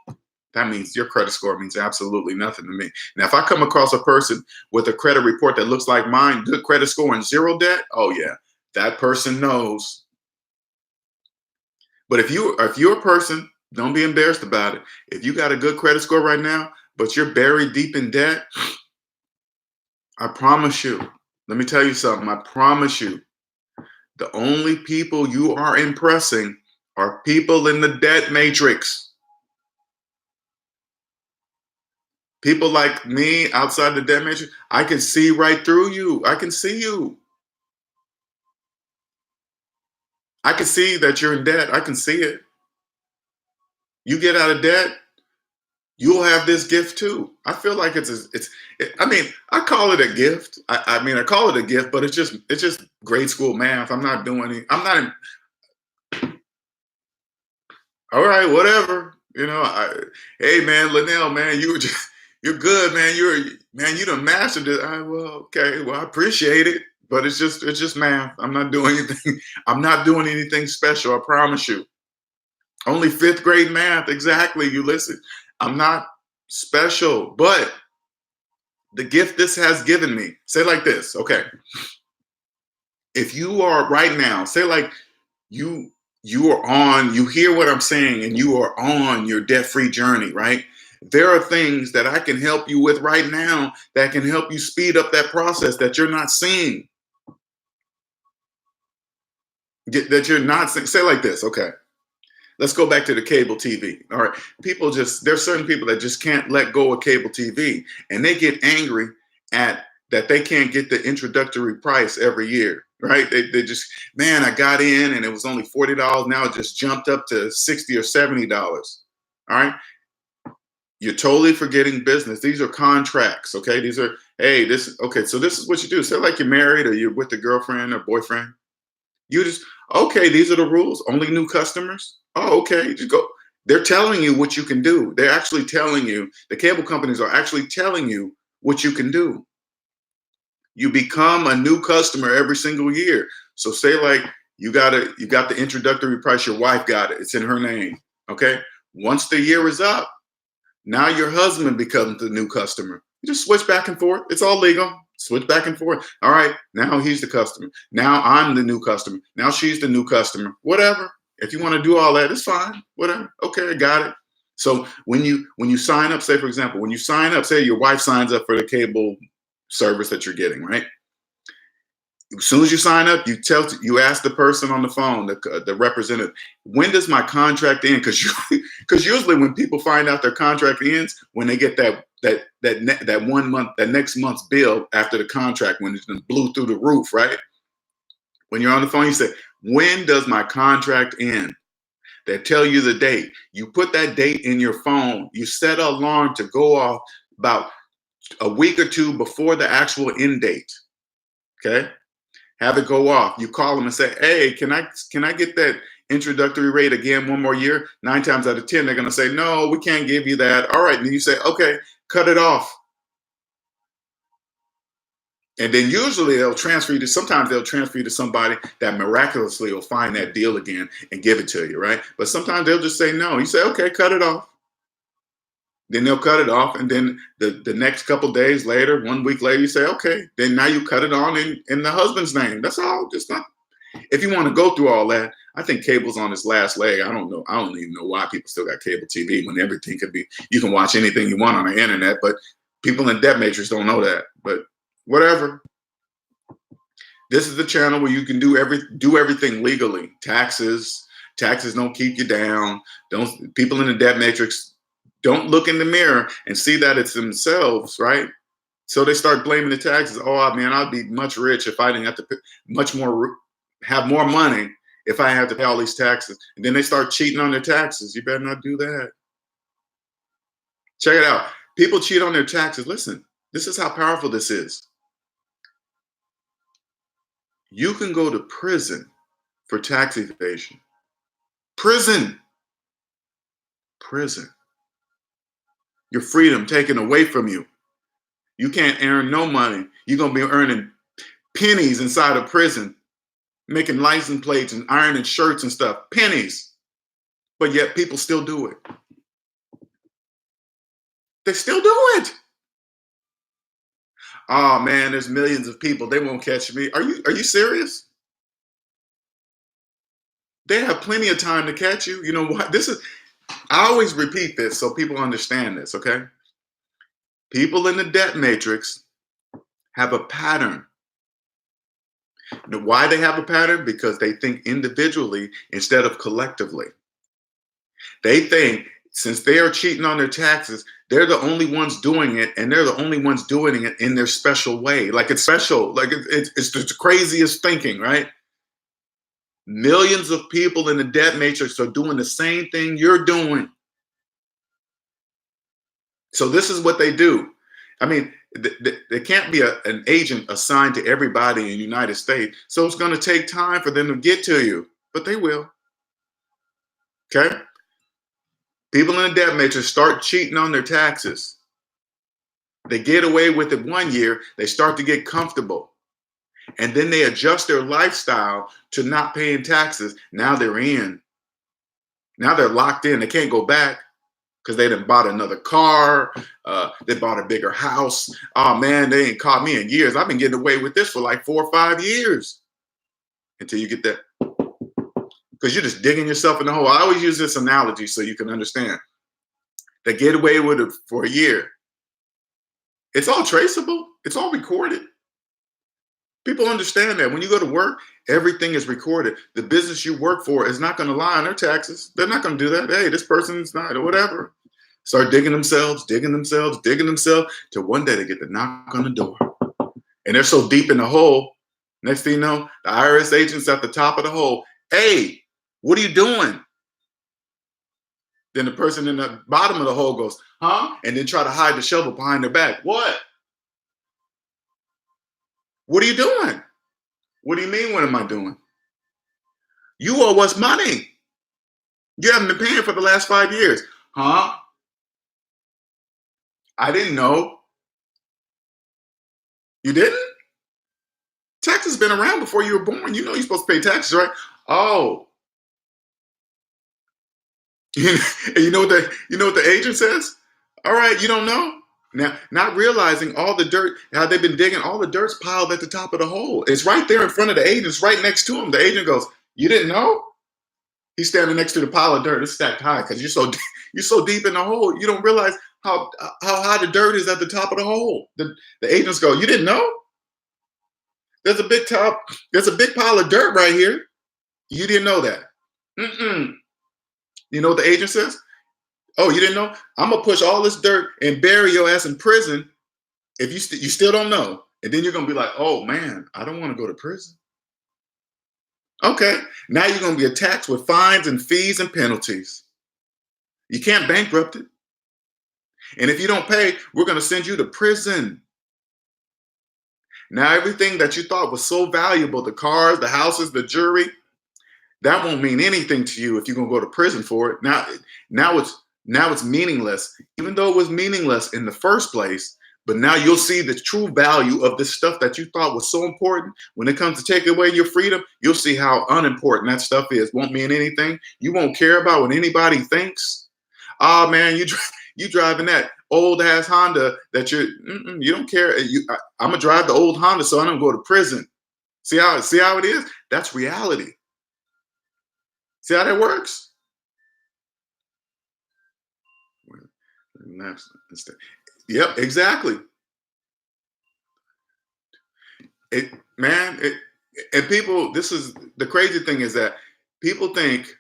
A: that means your credit score means absolutely nothing to me. Now, if I come across a person with a credit report that looks like mine, good credit score and 0 debt, oh yeah, that person knows. But if you're a person, don't be embarrassed about it. If you got a good credit score right now, but you're buried deep in debt, I promise you, let me tell you something. I promise you, the only people you are impressing are people in the debt matrix. People like me outside the debt matrix, I can see right through you. I can see you. I can see that you're in debt. I can see it. You get out of debt, you'll have this gift too. I feel like I mean, I call it a gift. I call it a gift, but it's just grade school math. I'm not doing it. I'm not in, all right, whatever. Hey man, Linnell, man, you're good, man. You done mastered it. Well, okay, well, I appreciate it, but it's just math. I'm not doing anything. I'm not doing anything special. I promise you. Only fifth grade math. Exactly. You listen. I'm not special, but the gift this has given me. Say like this. Okay. If you are right now, say like you you hear what I'm saying and you are on your debt-free journey, right? There are things that I can help you with right now that can help you speed up that process that you're not seeing. That you're not seeing. Say like this. Okay. Let's go back to the cable TV. All right. There's certain people that just can't let go of cable TV, and they get angry at that they can't get the introductory price every year, right? They just, man, I got in and it was only $40. Now it just jumped up to $60 or $70. All right. You're totally forgetting business. These are contracts. Okay. Okay. So this is what you do. Say like you're married or you're with a girlfriend or boyfriend. You just, okay, these are the rules. Only new customers. Oh, okay. Just go. They're telling you what you can do. They're actually telling you, the cable companies are actually telling you what you can do. You become a new customer every single year. So say like you got the introductory price, your wife got it. It's in her name. Okay. Once the year is up, now your husband becomes the new customer. You just switch back and forth. It's all legal. Switch back and forth. All right. Now he's the customer. Now I'm the new customer. Now she's the new customer. Whatever. If you want to do all that, it's fine. Whatever. Okay, I got it. So when you sign up, say for example, when you sign up, say your wife signs up for the cable service that you're getting, right? As soon as you sign up, you ask the person on the phone, the representative, when does my contract end? Because usually when people find out their contract ends, when they get that 1 month, that next month's bill after the contract, when it's been blew through the roof, right? When you're on the phone, you say, when does my contract end? They tell you the date. You put that date in your phone. You set an alarm to go off about a week or two before the actual end date. Okay. Have it go off. You call them and say, hey, can I get that introductory rate again 1 more year? 9 times out of 10, they're going to say, no, we can't give you that. All right. And then you say, okay, cut it off. And then usually sometimes they'll transfer you to somebody that miraculously will find that deal again and give it to you, right? But sometimes they'll just say no. You say, okay, cut it off. Then they'll cut it off. And then the next couple days later, 1 week later, you say, okay, then now you cut it on in the husband's name. That's all. Just not. If you want to go through all that, I think cable's on its last leg. I don't know. I don't even know why people still got cable TV when everything you can watch anything you want on the internet, but people in debt matrix don't know that. But whatever. This is the channel where you can do everything legally. Taxes don't keep you down. People in the debt matrix don't look in the mirror and see that it's themselves, right? So they start blaming the taxes. Oh man, I'd be much rich if I didn't have to pay have more money if I had to pay all these taxes. And then they start cheating on their taxes. You better not do that. Check it out. People cheat on their taxes. Listen, this is how powerful this is. You can go to prison for tax evasion. Prison. Your freedom taken away from you. You can't earn no money. You're going to be earning pennies inside of prison, making license plates and ironing shirts and stuff. Pennies. But yet people still do it. They still do it. Oh man, there's millions of people. They won't catch me. Are you serious? They have plenty of time to catch you. You know what? I always repeat this so people understand this, okay? People in the debt matrix have a pattern. Now, why they have a pattern? Because they think individually instead of collectively. They think since they are cheating on their taxes, they're the only ones doing it, and they're the only ones doing it in their special way. Like it's special. Like it's the craziest thinking, right? Millions of people in the debt matrix are doing the same thing you're doing. So this is what they do. I mean, there can't be an agent assigned to everybody in the United States. So it's going to take time for them to get to you, but they will. Okay. People in the debt matrix start cheating on their taxes. They get away with it 1 year. They start to get comfortable. And then they adjust their lifestyle to not paying taxes. Now they're in. Now they're locked in. They can't go back because they done bought another car. They bought a bigger house. Oh man, they ain't caught me in years. I've been getting away with this for like 4 or 5 years until you get that. Because you're just digging yourself in the hole. I always use this analogy so you can understand. They get away with it for a year. It's all traceable. It's all recorded. People understand that when you go to work, everything is recorded. The business you work for is not going to lie on their taxes. They're not going to do that. Hey, this person's not, or whatever. Start digging themselves till one day they get the knock on the door. And they're so deep in the hole. Next thing you know, the IRS agent's at the top of the hole. Hey, what are you doing? Then the person in the bottom of the hole goes, huh? And then try to hide the shovel behind their back. What? What are you doing? What do you mean, what am I doing? You owe us money. You haven't been paying for the last 5 years. Huh? I didn't know. You didn't? Taxes been around before you were born. You know you're supposed to pay taxes, right? Oh. You know what the agent says? All right, you don't know? Now, not realizing all the dirt, how they've been digging, all the dirt's piled at the top of the hole. It's right there in front of the agent. It's right next to him. The agent goes, you didn't know? He's standing next to the pile of dirt. It's stacked high because you're so deep in the hole. You don't realize how high the dirt is at the top of the hole. The agents go, you didn't know? There's a big pile of dirt right here. You didn't know that. Mm-mm. You know what the agent says? Oh, you didn't know? I'm gonna push all this dirt and bury your ass in prison if you still don't know. And then you're gonna be like, oh man, I don't want to go to prison. Okay, now you're gonna be taxed with fines and fees and penalties. You can't bankrupt it. And if you don't pay, we're gonna send you to prison. Now everything that you thought was so valuable, the cars, the houses, the jewelry, that won't mean anything to you if you're gonna go to prison for it. Now it's meaningless, even though it was meaningless in the first place. But now you'll see the true value of this stuff that you thought was so important. When it comes to taking away your freedom, you'll see how unimportant that stuff is. Won't mean anything. You won't care about what anybody thinks. Oh man, you driving that old ass Honda that you don't care. I'm gonna drive the old Honda so I don't go to prison. See how it is? That's reality. See how that works? Yep, exactly. And people, this is the crazy thing is that people think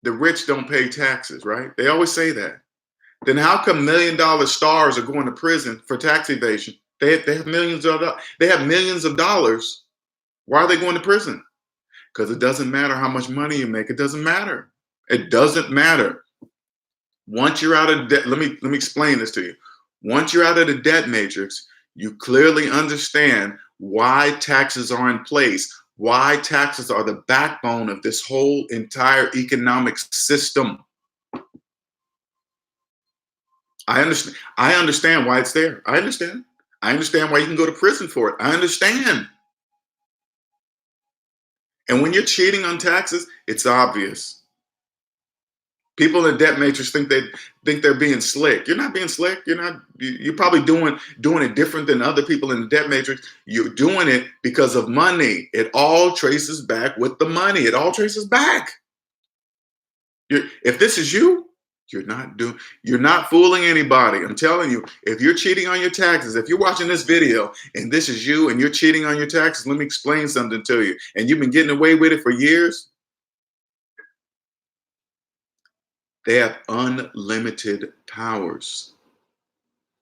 A: the rich don't pay taxes, right? They always say that. Then how come $1 million stars are going to prison for tax evasion? They have millions of dollars. They have millions of dollars. Why are they going to prison? Because it doesn't matter how much money you make. It doesn't matter. It doesn't matter. Once you're out of debt, let me explain this to you. Once you're out of the debt matrix, you clearly understand why taxes are in place, why taxes are the backbone of this whole entire economic system. I understand why it's there. I understand why you can go to prison for it. I understand. And when you're cheating on taxes, it's obvious. People in the debt matrix think they're being slick. You're not being slick. You're probably doing it different than other people in the debt matrix. You're doing it because of money. It all traces back with the money. It all traces back. If this is you, you're not fooling anybody. I'm telling you, if you're cheating on your taxes, if you're watching this video and this is you and you're cheating on your taxes, let me explain something to you. And you've been getting away with it for years. They have unlimited powers.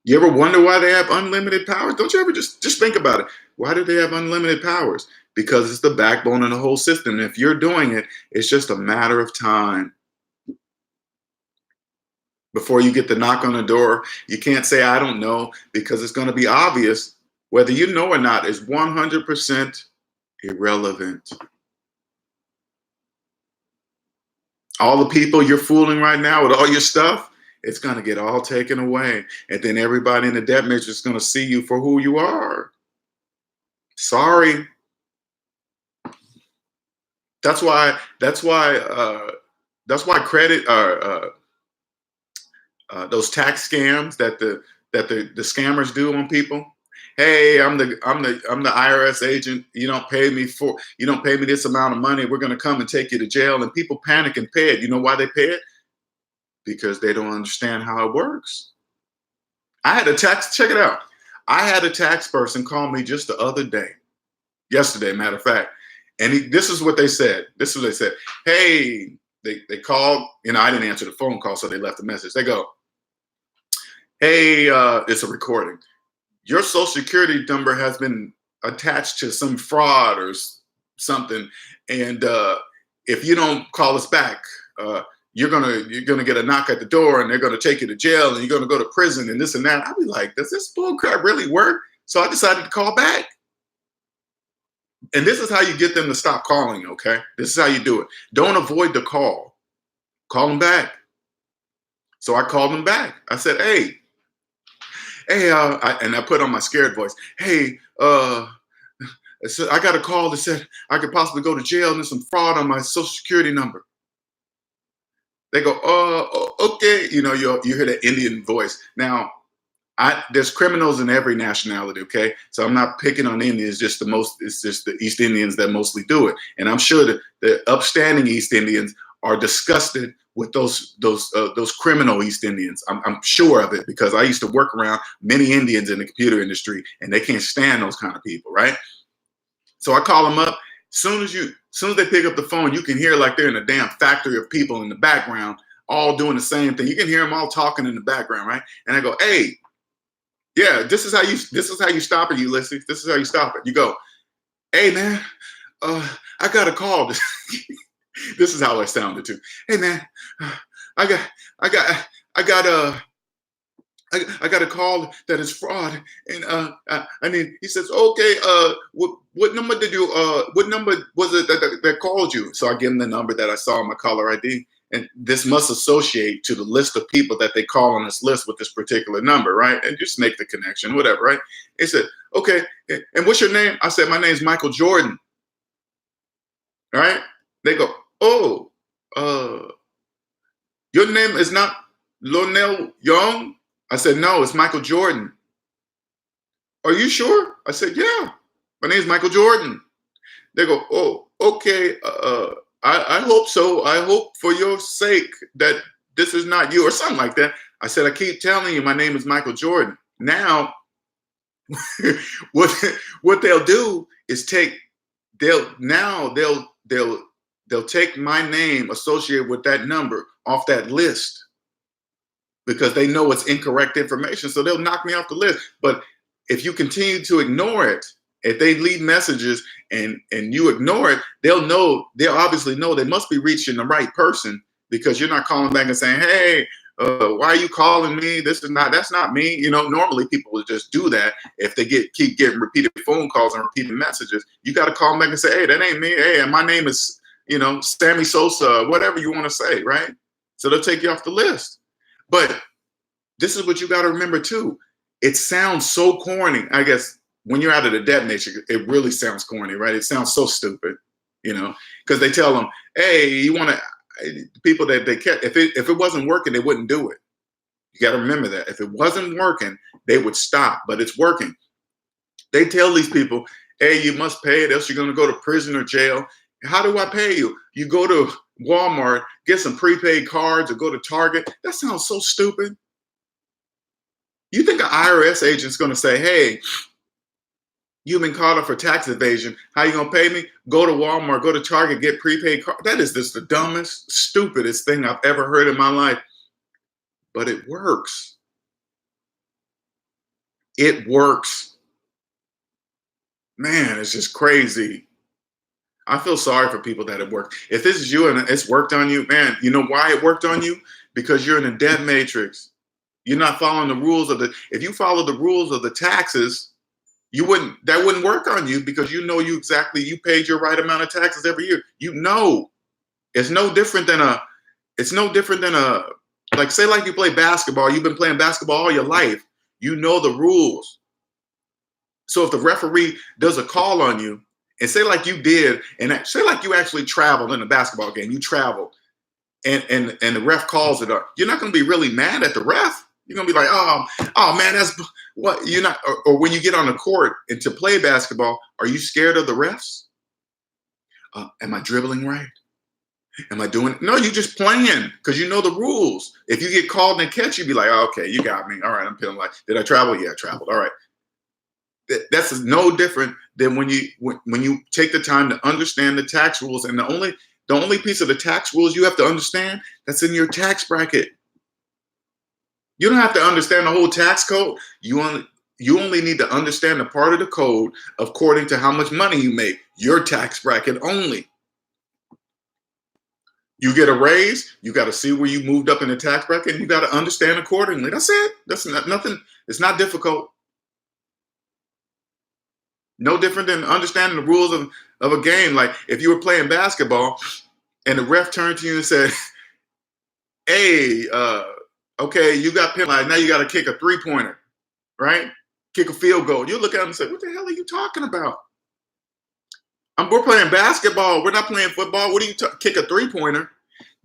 A: You ever wonder why they have unlimited powers? Don't you ever just think about it? Why do they have unlimited powers? Because it's the backbone of the whole system. And if you're doing it, it's just a matter of time. before you get the knock on the door. You can't say, I don't know, because it's going to be obvious. Whether you know or not is 100% irrelevant. All the people you're fooling right now with all your stuff, it's going to get all taken away. And then everybody in the debt matrix is going to see you for who you are. Sorry. That's why credit those tax scams that the scammers do on people. Hey, I'm the IRS agent. You don't pay me this amount of money. We're going to come and take you to jail. And people panic and pay it. You know why they pay it? Because they don't understand how it works. Check it out. I had a tax person call me just the other day, yesterday, matter of fact. And this is what they said. This is what they said. Hey, they called, I didn't answer the phone call, so they left a message. They go, hey, it's a recording. Your social security number has been attached to some fraud or something. And if you don't call us back, you're gonna get a knock at the door and they're gonna take you to jail and you're gonna go to prison and this and that. I'd be like, does this bullcrap really work? So I decided to call back. And this is how you get them to stop calling, okay? This is how you do it. Don't avoid the call. Call them back. So I called them back. I said, hey, and I put on my scared voice. Hey, so I got a call that said I could possibly go to jail and there's some fraud on my social security number. They go, okay. You hear that Indian voice. Now, there's criminals in every nationality, okay? So I'm not picking on Indians, it's just the East Indians that mostly do it. And I'm sure that the upstanding East Indians are disgusted with those criminal East Indians. I'm sure of it because I used to work around many Indians in the computer industry and they can't stand those kind of people, right? So I call them up. Soon as they pick up the phone, you can hear like they're in a damn factory of people in the background, all doing the same thing. You can hear them all talking in the background, right? And I go, hey, yeah, this is how you stop it, Ulysses. This is how you stop it. You go, hey man, I got a call. This is how I sounded too. Hey man, I got a call that is fraud, and he says, okay, what number was it that called you? So I give him the number that I saw on my caller ID, and this must associate to the list of people that they call on this list with this particular number, right? And just make the connection, whatever, right? He said, okay, and what's your name? I said, my name's Michael Jordan. All right? They go, oh, your name is not Lonel Young? I said, no, it's Michael Jordan. Are you sure? I said, yeah, my name is Michael Jordan. They go, oh, okay, I hope so. I hope for your sake that this is not you or something like that. I said, I keep telling you, my name is Michael Jordan. Now, what they'll do is they'll take my name associated with that number off that list because they know it's incorrect information. So they'll knock me off the list. But if you continue to ignore it, if they leave messages and you ignore it, they'll obviously know they must be reaching the right person because you're not calling back and saying, hey, why are you calling me? That's not me. Normally people would just do that if they keep getting repeated phone calls and repeated messages. You got to call them back and say, hey, that ain't me. Hey, my name is, Sammy Sosa, whatever you want to say, right? So they'll take you off the list. But this is what you got to remember too. It sounds so corny. I guess when you're out of the debt nature, it really sounds corny, right? It sounds so stupid, because they tell them, hey, you want to, people that they kept, if it wasn't working, they wouldn't do it. You got to remember that. If it wasn't working, they would stop, but it's working. They tell these people, hey, you must pay it, else you're going to go to prison or jail. How do I pay you? You go to Walmart, get some prepaid cards, or go to Target. That sounds so stupid. You think an IRS agent's going to say, hey, you've been caught up for tax evasion. How you going to pay me? Go to Walmart, go to Target, get prepaid cards. That is just the dumbest, stupidest thing I've ever heard in my life. But it works. It works. Man, it's just crazy. I feel sorry for people that it worked. If this is you and it's worked on you, man, you know why it worked on you? Because you're in a debt matrix. You're not following the rules of if you follow the rules of the taxes, that wouldn't work on you, because you know you paid your right amount of taxes every year. You know, it's no different than like, say like you play basketball, you've been playing basketball all your life. You know the rules. So if the referee does a call on you, and say like you did, and say like you actually traveled in a basketball game, you traveled, and the ref calls it up, you're not going to be really mad at the ref. You're going to be like, oh man, that's what you're not. Or when you get on the court and to play basketball, are you scared of the refs? Am I dribbling right? Am I doing it? No, you're just playing because you know the rules. If you get called and catch, you'd be like, oh, okay, you got me. All right, I'm feeling like, did I travel? Yeah, I traveled. All right. That's no different than when you take the time to understand the tax rules. And the only piece of the tax rules you have to understand that's in your tax bracket. You don't have to understand the whole tax code. You only need to understand the part of the code according to how much money you make. Your tax bracket only. You get a raise, you got to see where you moved up in the tax bracket, and you got to understand accordingly. That's it. That's nothing. It's not difficult. No different than understanding the rules of a game. Like if you were playing basketball and the ref turned to you and said, hey, okay, you got penalized. Now you got to kick a 3-pointer, right? Kick a field goal. You look at him and say, what the hell are you talking about? We're playing basketball. We're not playing football. What do you kick a 3-pointer?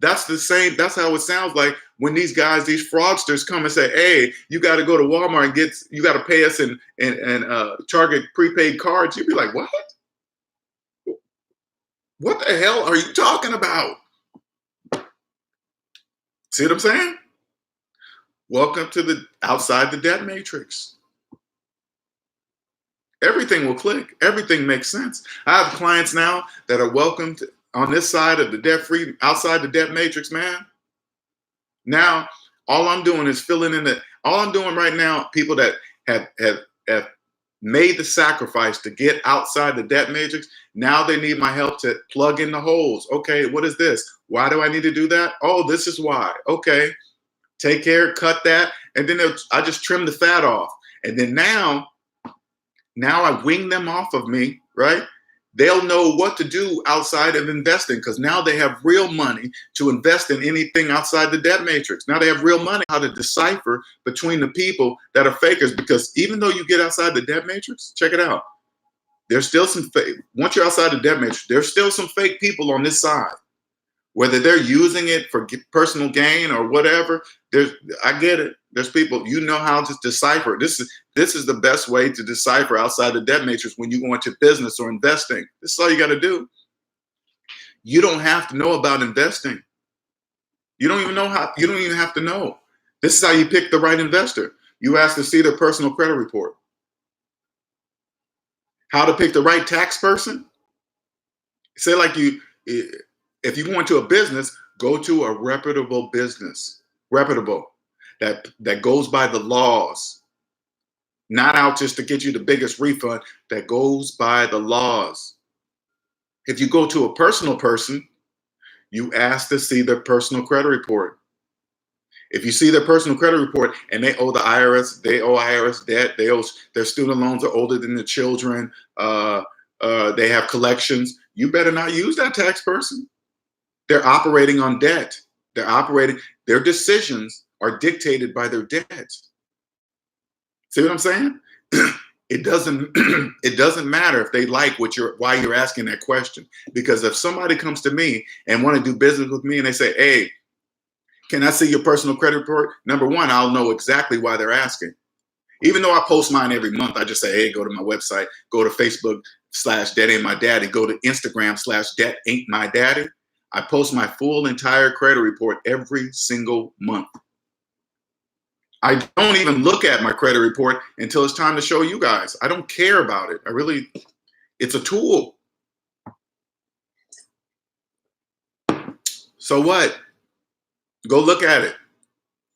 A: That's the same. That's how it sounds like when these fraudsters come and say, hey, you got to go to Walmart and you got to pay us and Target prepaid cards. You'd be like, what? What the hell are you talking about? See what I'm saying? Welcome to the outside the debt matrix. Everything will click. Everything makes sense. I have clients now that are welcomed on this side of the debt-free, outside the debt matrix, man. Now, all I'm doing is filling in all I'm doing right now, people that have made the sacrifice to get outside the debt matrix, now they need my help to plug in the holes. Okay, what is this? Why do I need to do that? Oh, this is why. Okay, take care, cut that, and then I just trim the fat off. And then now I wing them off of me, right? They'll know what to do outside of investing because now they have real money to invest in anything outside the debt matrix. Now they have real money how to decipher between the people that are fakers, because even though you get outside the debt matrix, check it out. There's still some fake. Once you're outside the debt matrix, there's still some fake people on this side. Whether they're using it for personal gain or whatever, I get it. There's people, you know how to decipher. This is the best way to decipher outside the debt matrix when you go into business or investing. This is all you got to do. You don't have to know about investing. You don't even have to know. This is how you pick the right investor. You ask to see their personal credit report. How to pick the right tax person? Say like if you go into a business, go to a reputable business. Reputable. That goes by the laws. Not out just to get you the biggest refund. That goes by the laws. If you go to a personal person, you ask to see their personal credit report. If you see their personal credit report and they owe the IRS, they owe IRS debt, their student loans are older than the children, they have collections, you better not use that tax person. They're operating on debt. Their decisions are dictated by their debt. See what I'm saying? It doesn't matter if they like why you're asking that question. Because if somebody comes to me and want to do business with me and they say, hey, can I see your personal credit report? Number one, I'll know exactly why they're asking. Even though I post mine every month, I just say, hey, go to my website, go to Facebook/DebtAintMyDaddy, go to Instagram/DebtAintMyDaddy. I post my full entire credit report every single month. I don't even look at my credit report until it's time to show you guys. I don't care about it. It's a tool. So what? Go look at it.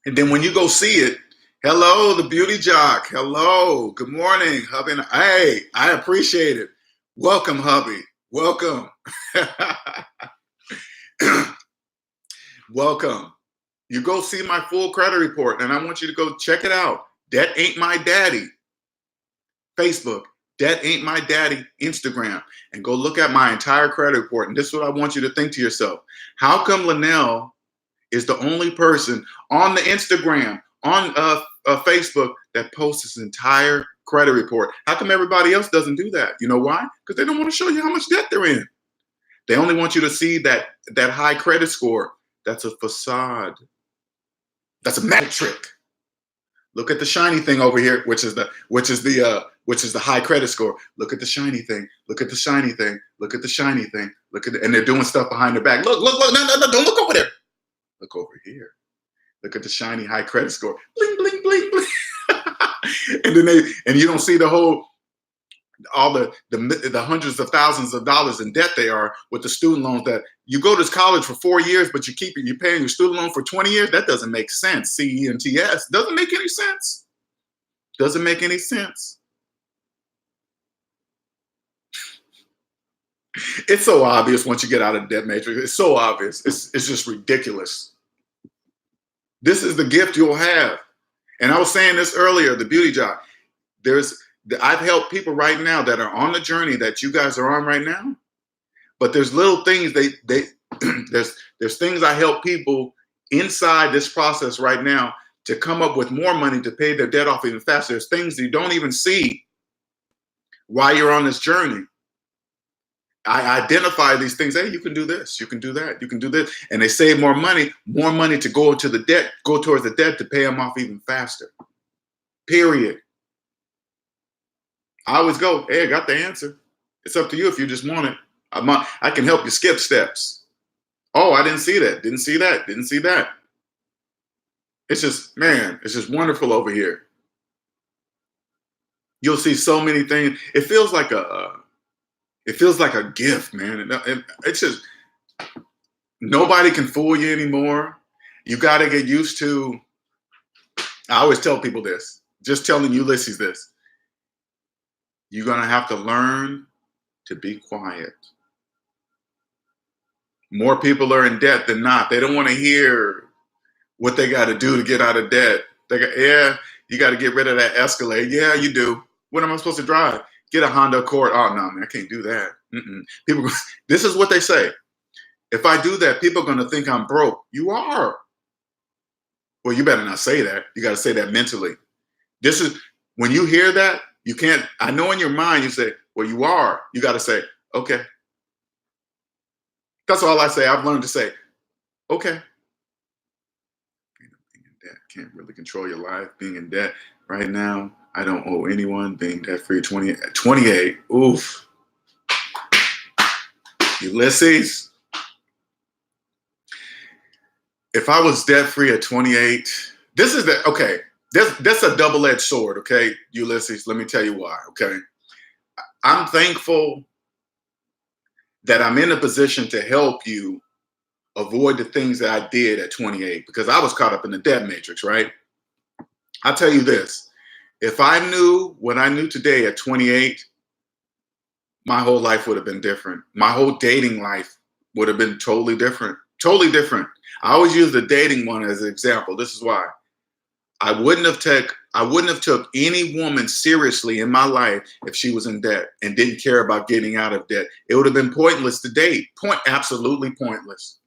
A: And then when you go see it, hello, the beauty jock. Hello. Good morning, hubby. Hey, I appreciate it. Welcome, hubby. Welcome. Welcome. You go see my full credit report, and I want you to go check it out. Debt Ain't My Daddy. Facebook. Debt Ain't My Daddy. Instagram. And go look at my entire credit report. And this is what I want you to think to yourself. How come Linnell is the only person on the Instagram, on Facebook, that posts his entire credit report? How come everybody else doesn't do that? You know why? Because they don't want to show you how much debt they're in. They only want you to see that high credit score. That's a facade. That's a magic trick. Look at the shiny thing over here, which is the high credit score. Look at the shiny thing. Look at the shiny thing. Look at the shiny thing. And they're doing stuff behind their back. Look, no, don't look over there. Look over here. Look at the shiny high credit score. Bling, bling, bling, bling. and you don't see all the hundreds of thousands of dollars in debt they are with the student loans. That you go to college for 4 years, but you're paying your student loan for 20 years. That doesn't make sense. CENTS doesn't make any sense. Doesn't make any sense. It's so obvious once you get out of the debt matrix. It's so obvious. It's just ridiculous. This is the gift you'll have. And I was saying this earlier, the beauty job. I've helped people right now that are on the journey that you guys are on right now. But there's little things there's things I help people inside this process right now to come up with more money to pay their debt off even faster. There's things you don't even see while you're on this journey. I identify these things. Hey, you can do this, you can do that, you can do this. And they save more money to go towards the debt to pay them off even faster. Period. I always go, hey, I got the answer. It's up to you if you just want it. I can help you skip steps. Oh, I didn't see that. Didn't see that. Didn't see that. It's just, man, it's just wonderful over here. You'll see so many things. It feels like a gift, man. It's just, nobody can fool you anymore. You got to get used to, I always tell people this, just telling Ulysses this. You're going to have to learn to be quiet. More people are in debt than not. They don't want to hear what they got to do to get out of debt. You got to get rid of that Escalade. Yeah, you do. What am I supposed to drive? Get a Honda Accord. Oh, no, man, I can't do that. People, this is what they say. If I do that, people are going to think I'm broke. You are. Well, you better not say that. You got to say that mentally. This is, when you hear that, you can't, I know in your mind you say, well, you are. You got to say, okay. That's all I say. I've learned to say, okay. Being in debt, can't really control your life. Being in debt right now, I don't owe anyone. Being debt free 28. Oof. Ulysses. If I was debt free at 28, this is okay. That's a double-edged sword, okay, Ulysses. Let me tell you why, okay? I'm thankful that I'm in a position to help you avoid the things that I did at 28 because I was caught up in the debt matrix, right? I'll tell you this. If I knew what I knew today at 28, my whole life would have been different. My whole dating life would have been totally different. Totally different. I always use the dating one as an example. This is why. I wouldn't have took any woman seriously in my life if she was in debt and didn't care about getting out of debt. It would have been pointless to date. Absolutely pointless.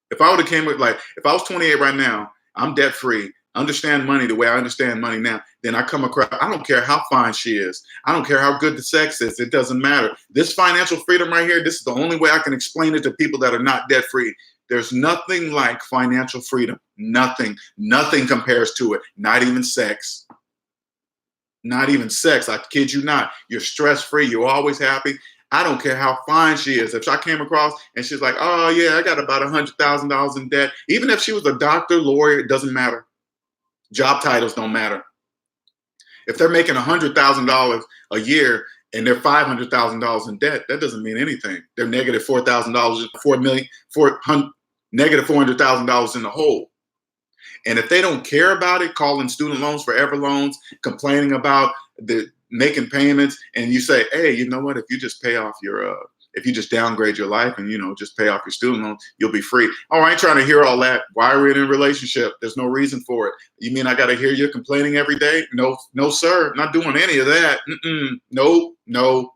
A: If I would have came with if I was 28 right now, I'm debt free, understand money the way I understand money now, then I come across, I don't care how fine she is. I don't care how good the sex is. It doesn't matter. This financial freedom right here, this is the only way I can explain it to people that are not debt free. There's nothing like financial freedom. Nothing compares to it. Not even sex. Not even sex. I kid you not. You're stress-free. You're always happy. I don't care how fine she is. If I came across and she's like, oh yeah, I got about $100,000 in debt. Even if she was a doctor, lawyer, it doesn't matter. Job titles don't matter. If they're making $100,000 a year and they're $500,000 in debt, that doesn't mean anything. They're negative $4,000, negative $400,000 in the hole. And if they don't care about it, calling student loans forever loans, complaining about the making payments, and you say, hey, you know what? If you just pay off your if you just downgrade your life and, just pay off your student loan, you'll be free. Oh, I ain't trying to hear all that. Why are we in a relationship? There's no reason for it. You mean I got to hear you complaining every day? No, no, sir. Not doing any of that. No, no.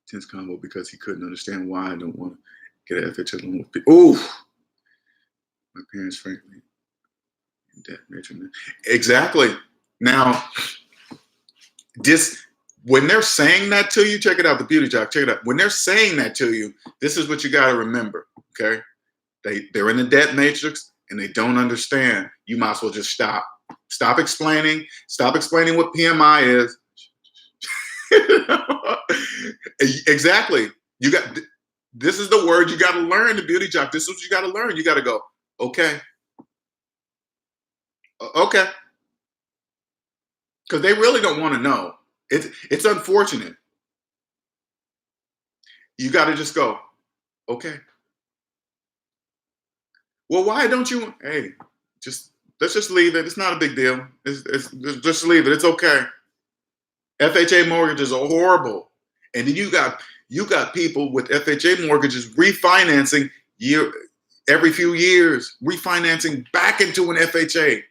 A: Tense combo because he couldn't understand why I don't want to get an FHA loan with people. Ooh, my parents, frankly, in debt. Exactly. Now, when they're saying that to you, check it out, the beauty job, check it out. When they're saying that to you, this is what you got to remember, okay? They're in the debt matrix and they don't understand. You might as well just stop. Stop explaining what PMI is. Exactly. This is the word you got to learn, the beauty job. This is what you got to learn. You got to go, okay. Okay. Because they really don't want to know. It's unfortunate. You got to just go, okay. Well, why don't you? Hey, let's just leave it. It's not a big deal. Just leave it. It's okay. FHA mortgages are horrible, and then you got people with FHA mortgages refinancing every few years, refinancing back into an FHA.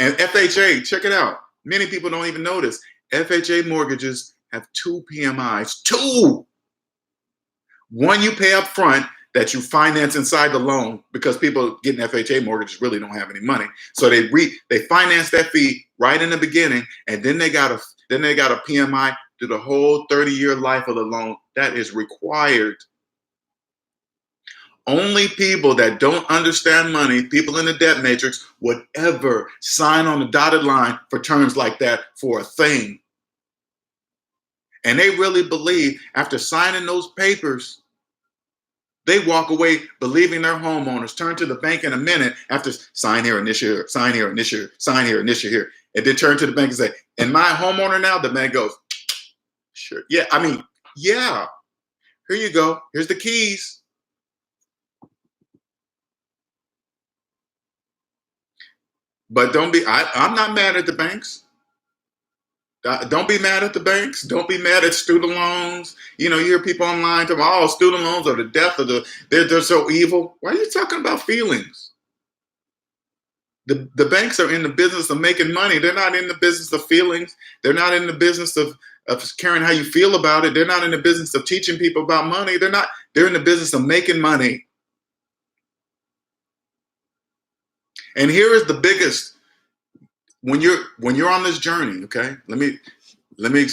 A: And FHA, check it out. Many people don't even notice. FHA mortgages have 2 PMIs. 2. One you pay up front that you finance inside the loan, because people getting FHA mortgages really don't have any money. So they finance that fee right in the beginning, and then they got a PMI through the whole 30-year life of the loan. That is required. Only people that don't understand money, people in the debt matrix, would ever sign on the dotted line for terms like that for a thing. And they really believe after signing those papers, they walk away believing they're homeowners, turn to the bank in a minute after sign here, initial, sign here, initial, sign here, initial here. And then turn to the bank and say, am I a homeowner now? The bank goes, sure. Yeah, yeah. Here you go. Here's the keys. But I'm not mad at the banks. Don't be mad at the banks. Don't be mad at student loans. You hear people online talking, oh, student loans are the death of they're so evil. Why are you talking about feelings? The banks are in the business of making money. They're not in the business of feelings. They're not in the business of caring how you feel about it. They're not in the business of teaching people about money. They're in the business of making money. And here is the biggest, when you're on this journey, okay? Let me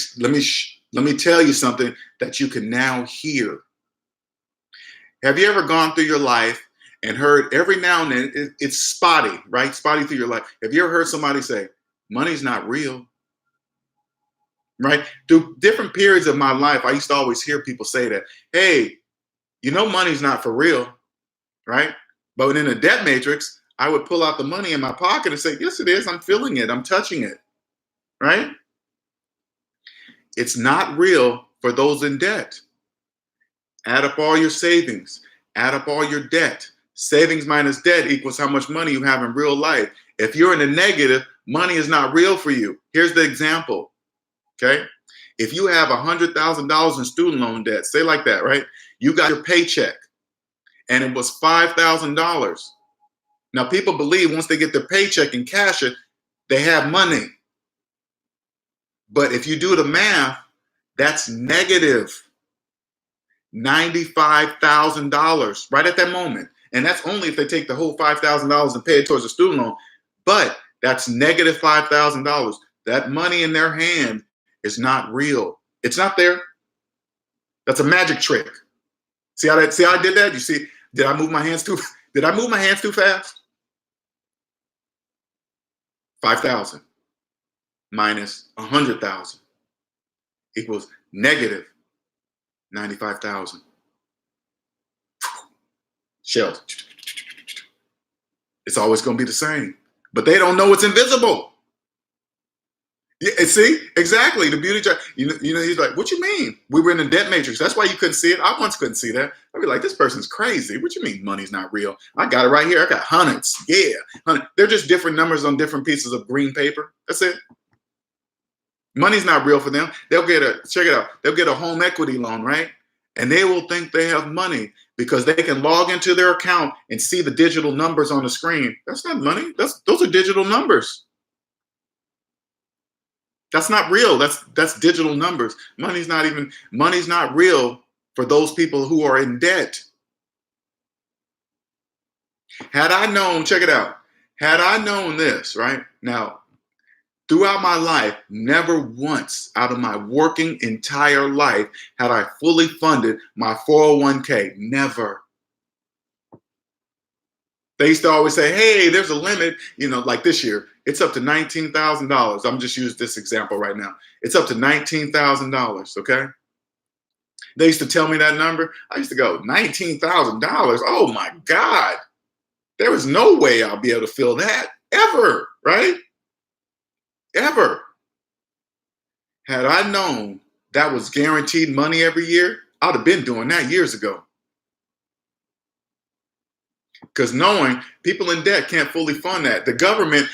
A: tell you something that you can now hear. Have you ever gone through your life and heard every now and then, it's spotty, right? Spotty through your life. Have you ever heard somebody say, money's not real? Right? Through different periods of my life, I used to always hear people say that, hey, money's not for real, right? But in a debt matrix, I would pull out the money in my pocket and say, yes, it is. I'm feeling it. I'm touching it, right? It's not real for those in debt. Add up all your savings. Add up all your debt. Savings minus debt equals how much money you have in real life. If you're in the negative, money is not real for you. Here's the example, okay? If you have $100,000 in student loan debt, say like that, right? You got your paycheck and it was $5,000. Now, people believe once they get their paycheck and cash it, they have money. But if you do the math, that's negative $95,000 right at that moment. And that's only if they take the whole $5,000 and pay it towards a student loan. But that's negative $5,000. That money in their hand is not real. It's not there. That's a magic trick. See how I did that? You see, did I move my hands too fast? 5,000 minus 100,000 equals negative 95,000. Shells. It's always going to be the same, but they don't know it's invisible. Yeah, see, exactly. The beauty job. He's like, what you mean? We were in the debt matrix. That's why you couldn't see it. I once couldn't see that. I'd be like, this person's crazy. What you mean money's not real? I got it right here. I got hundreds. Yeah, 100. They're just different numbers on different pieces of green paper. That's it. Money's not real for them. They'll get check it out. They'll get a home equity loan, right? And they will think they have money because they can log into their account and see the digital numbers on the screen. That's not money. Those are digital numbers. That's not real. That's digital numbers. Money's not real for those people who are in debt. Had I known, check it out. Had I known this, right? Now, throughout my life, never once out of my working entire life had I fully funded my 401k. Never. They used to always say, hey, there's a limit, like this year, it's up to $19,000. I'm just using this example right now. It's up to $19,000, okay? They used to tell me that number. I used to go, $19,000? Oh my God. There is no way I'll be able to fill that ever, right? Ever. Had I known that was guaranteed money every year, I'd have been doing that years ago. Because knowing people in debt can't fully fund that. The government,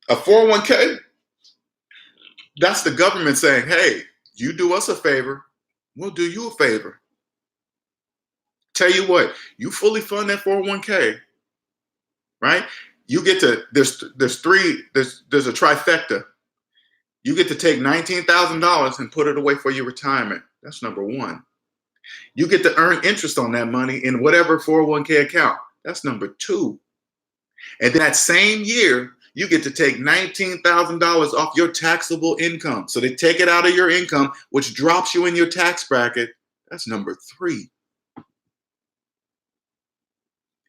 A: a 401k, that's the government saying, hey, you do us a favor, we'll do you a favor. Tell you what, you fully fund that 401k, right? You get to, there's a trifecta. You get to take $19,000 and put it away for your retirement. That's number one. You get to earn interest on that money in whatever 401k account. That's number two. And that same year, you get to take $19,000 off your taxable income. So they take it out of your income, which drops you in your tax bracket. That's number three.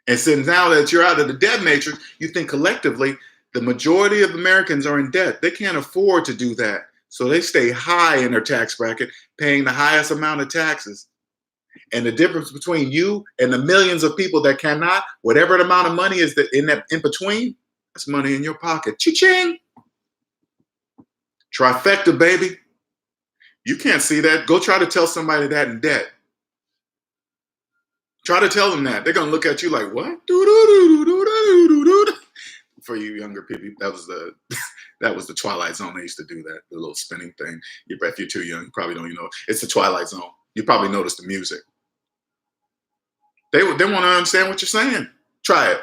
A: And since now that you're out of the debt matrix, you think collectively, the majority of Americans are in debt. They can't afford to do that. So they stay high in their tax bracket, paying the highest amount of taxes. And the difference between you and the millions of people that cannot, whatever the amount of money is that in between, that's money in your pocket. Cha-ching! Trifecta, baby. You can't see that. Go try to tell somebody that in debt. Try to tell them that. They're going to look at you like, what? For you younger people, that was the Twilight Zone. They used to do that, the little spinning thing. If you're too young, you probably don't even know. It's the Twilight Zone. You probably noticed the music. They want to understand what you're saying. Try it.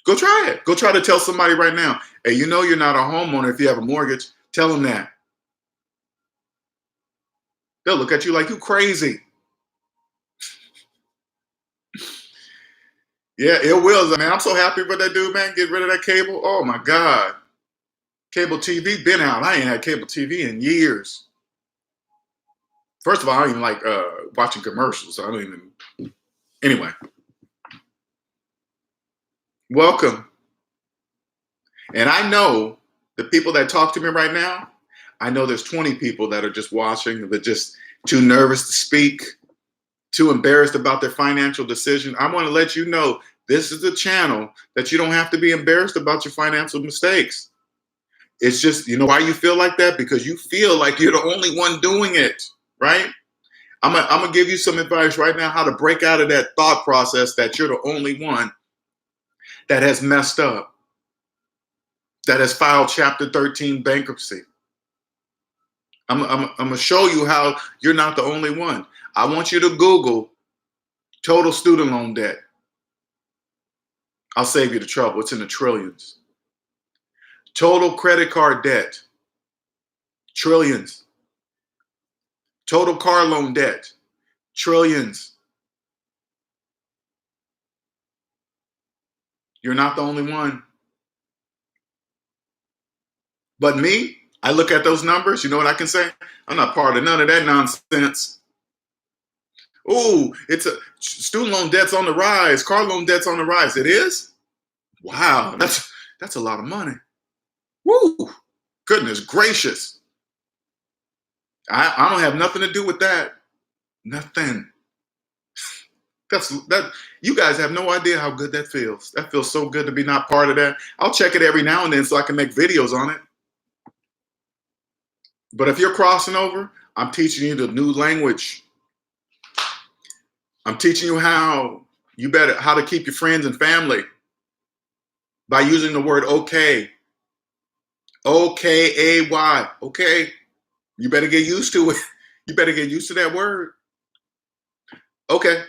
A: Go try it. Go try to tell somebody right now, hey, you're not a homeowner if you have a mortgage. Tell them that. They'll look at you like you crazy. Yeah, it will. Man, I'm so happy with that dude, man. Get rid of that cable. Oh, my God. Cable TV been out. I ain't had cable TV in years. First of all, I don't even like watching commercials. So I don't even. Anyway. Welcome. And I know the people that talk to me right now, I know there's 20 people that are just watching, but just too nervous to speak, too embarrassed about their financial decision. I want to let you know this is a channel that you don't have to be embarrassed about your financial mistakes. It's just, why you feel like that? Because you feel like you're the only one doing it, right? I'm gonna give you some advice right now how to break out of that thought process that you're the only one that has messed up, that has filed Chapter 13 bankruptcy. I'm going to show you how you're not the only one. I want you to Google total student loan debt. I'll save you the trouble. It's in the trillions. Total credit card debt, trillions. Total car loan debt, trillions. You're not the only one. But me, I look at those numbers, you know what I can say? I'm not part of none of that nonsense. Ooh, it's a student loan debt's on the rise, car loan debt's on the rise. It is? Wow, that's a lot of money. Woo! Goodness gracious. I don't have nothing to do with that. Nothing. That you guys have no idea how good that feels. That feels so good to be not part of that. I'll check it every now and then so I can make videos on it. But if you're crossing over, I'm teaching you the new language. I'm teaching you how to keep your friends and family by using the word okay. OKAY. Okay. You better get used to it. You better get used to that word. Okay.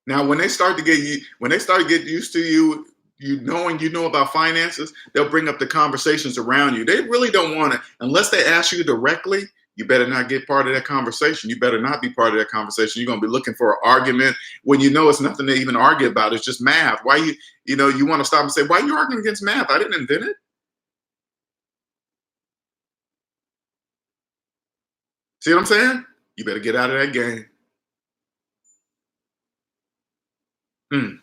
A: Now, when they start to get you, when they start to get used to you, you know about finances, they'll bring up the conversations around you. They really don't want to, unless they ask you directly. You better not get part of that conversation. You better not be part of that conversation. You're gonna be looking for an argument when you know it's nothing to even argue about. It's just math. Why you want to stop and say, why are you arguing against math? I didn't invent it. See what I'm saying? You better get out of that game. Hmm.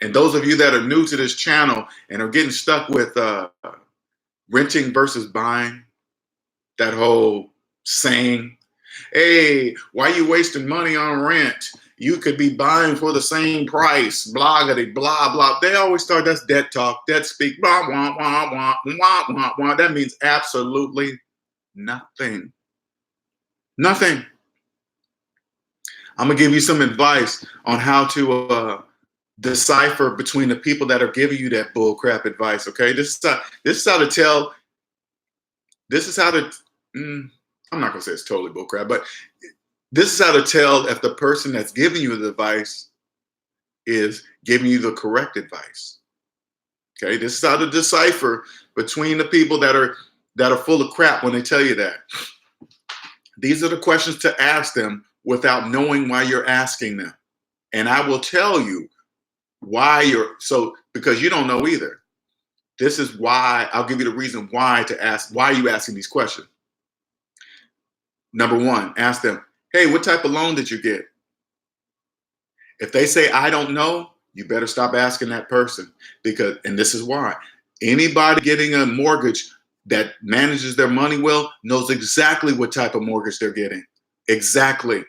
A: And those of you that are new to this channel and are getting stuck with renting versus buying, that whole saying, hey, why are you wasting money on rent? You could be buying for the same price, blah, blah, blah. They always start, that's debt talk, debt speak, blah, blah, blah, blah, blah, blah, blah. That means absolutely nothing. Nothing. I'm going to give you some advice on how to decipher between the people that are giving you that bull crap advice. Okay, this is how to tell. This is how to. I'm not gonna say it's totally bull crap, but this is how to tell if the person that's giving you the advice is giving you the correct advice. Okay, this is how to decipher between the people that are full of crap when they tell you that. These are the questions to ask them without knowing why you're asking them, and I will tell you why because you don't know either. This is why I'll give you the reason why to ask, why are you asking these questions? Number one, ask them, hey, what type of loan did you get? If they say, I don't know, you better stop asking that person and this is why. Anybody getting a mortgage that manages their money well knows exactly what type of mortgage they're getting. Exactly.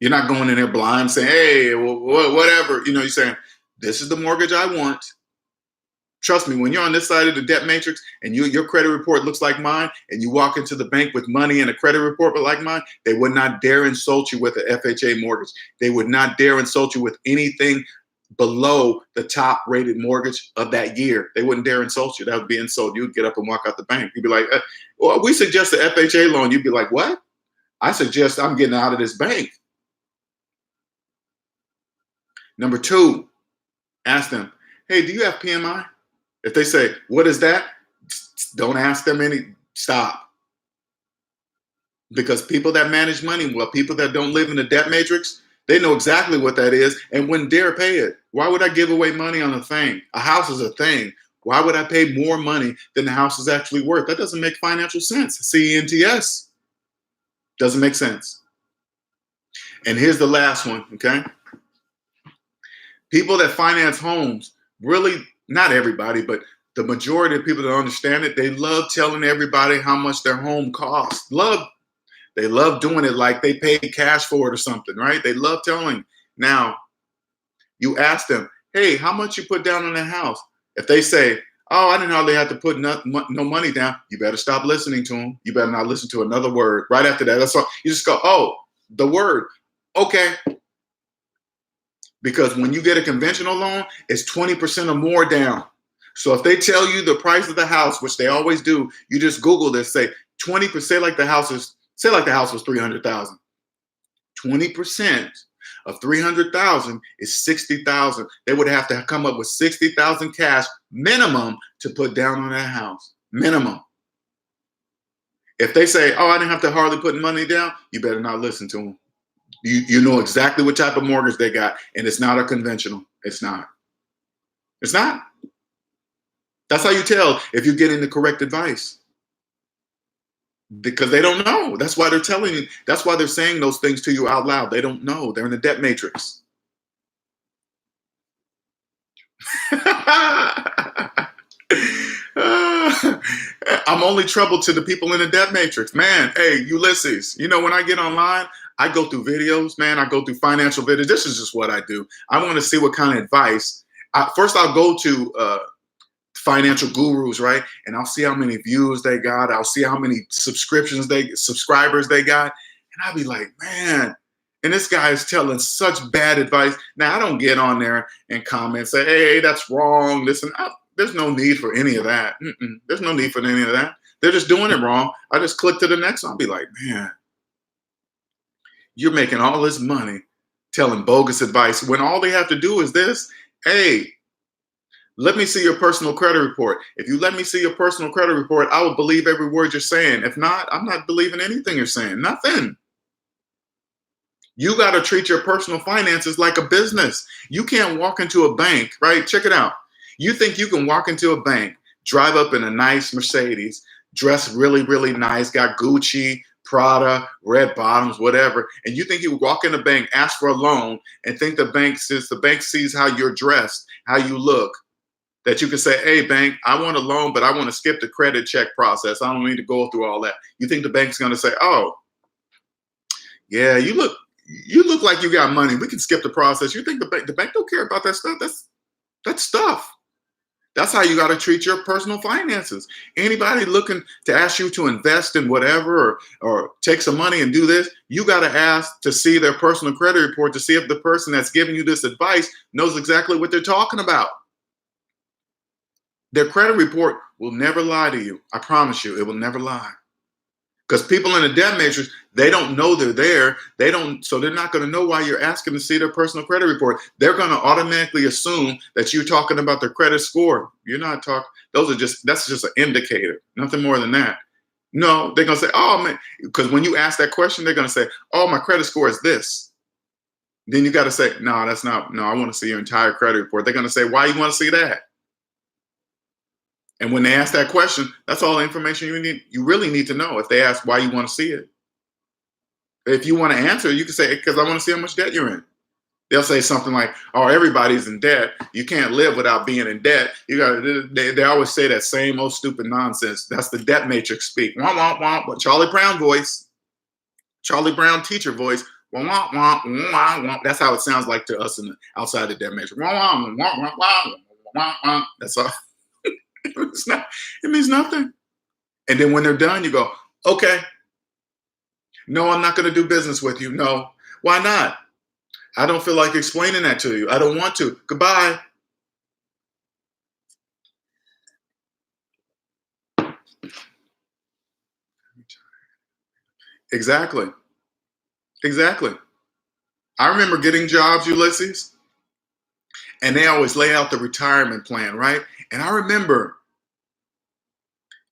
A: You're not going in there blind saying, hey, whatever. You're saying, this is the mortgage I want. Trust me, when you're on this side of the debt matrix and your credit report looks like mine, and you walk into the bank with money and a credit report but like mine, they would not dare insult you with an FHA mortgage. They would not dare insult you with anything below the top rated mortgage of that year. They wouldn't dare insult you. That would be insult. You'd get up and walk out the bank. You'd be like, well, we suggest an FHA loan. You'd be like, what? I suggest I'm getting out of this bank. Number two, ask them, hey, do you have PMI? If they say, what is that? Don't ask them stop. Because people that manage money, well, people that don't live in the debt matrix, they know exactly what that is and wouldn't dare pay it. Why would I give away money on a thing? A house is a thing. Why would I pay more money than the house is actually worth? That doesn't make financial sense. CENTS. Doesn't make sense. And here's the last one, okay? People that finance homes, really, not everybody, but the majority of people that understand it, they love telling everybody how much their home costs. They love doing it like they paid cash for it or something, right? They love telling. Now, you ask them, hey, how much you put down on the house? If they say, oh, I didn't hardly have to put no money down, you better stop listening to them. You better not listen to another word. Right after that, that's all. You just go, oh, the word. Okay. Because when you get a conventional loan, it's 20% or more down. So if they tell you the price of the house, which they always do, you just Google this, say 20%, like the house was 300,000. 20% of 300,000 is 60,000. They would have to come up with 60,000 cash minimum to put down on that house. Minimum. If they say, oh, I didn't have to hardly put money down, you better not listen to them. You know exactly what type of mortgage they got, and it's not a conventional. It's not. It's not. That's how you tell if you're getting the correct advice. Because they don't know. That's why they're telling you. That's why they're saying those things to you out loud. They don't know. They're in the debt matrix. I'm only trouble to the people in the debt matrix. Man, hey, Ulysses, when I get online, I go through videos, man. I go through financial videos. This is just what I do. I want to see what kind of advice. First, I'll go to financial gurus, right? And I'll see how many views they got. I'll see how many subscribers they got. And I'll be like, man, and this guy is telling such bad advice. Now, I don't get on there and comment, say, hey, that's wrong. Listen, There's no need for any of that. There's no need for any of that. They're just doing it wrong. I just click to the next one. I'll be like, man, you're making all this money telling bogus advice when all they have to do is this. Hey, let me see your personal credit report. If you let me see your personal credit report, I will believe every word you're saying. If not, I'm not believing anything you're saying. Nothing. You got to treat your personal finances like a business. You can't walk into a bank, right? Check it out. You think you can walk into a bank, drive up in a nice Mercedes, dress really, really nice, got Gucci, Prada, red bottoms, whatever, and you think you walk in the bank, ask for a loan, and think the bank sees how you're dressed, how you look, that you can say, hey, bank, I want a loan, but I want to skip the credit check process. I don't need to go through all that. You think the bank's going to say, oh, yeah, you look like you got money. We can skip the process. You think the bank don't care about that stuff? That's stuff. That's how you got to treat your personal finances. Anybody looking to ask you to invest in whatever or take some money and do this, you got to ask to see their personal credit report to see if the person that's giving you this advice knows exactly what they're talking about. Their credit report will never lie to you. I promise you, it will never lie. Because people in the debt matrix, they don't know they're there. So they're not going to know why you're asking to see their personal credit report. They're going to automatically assume that you're talking about their credit score. You're not talking. That's just an indicator. Nothing more than that. No, they're going to say, oh man, because when you ask that question, they're going to say, oh, my credit score is this. Then you got to say, no, that's not. No, I want to see your entire credit report. They're going to say, why you want to see that? And when they ask that question, that's all the information you really need to know. If they ask why you want to see it, if you want to answer, you can say, because I want to see how much debt you're in. They'll say something like, oh, everybody's in debt. You can't live without being in debt. They always say that same old stupid nonsense. That's the debt matrix speak. Wah, wah, wah, but Charlie Brown voice, Charlie Brown teacher voice. Wah, wah, wah, wah, wah. That's how it sounds like to us outside the debt matrix. Wah, wah, wah, wah, wah, wah, wah. That's all. It means nothing. And then when they're done, you go, okay. No, I'm not going to do business with you. No. Why not? I don't feel like explaining that to you. I don't want to. Goodbye. Exactly. Exactly. I remember getting jobs, Ulysses, and they always lay out the retirement plan, right? And I remember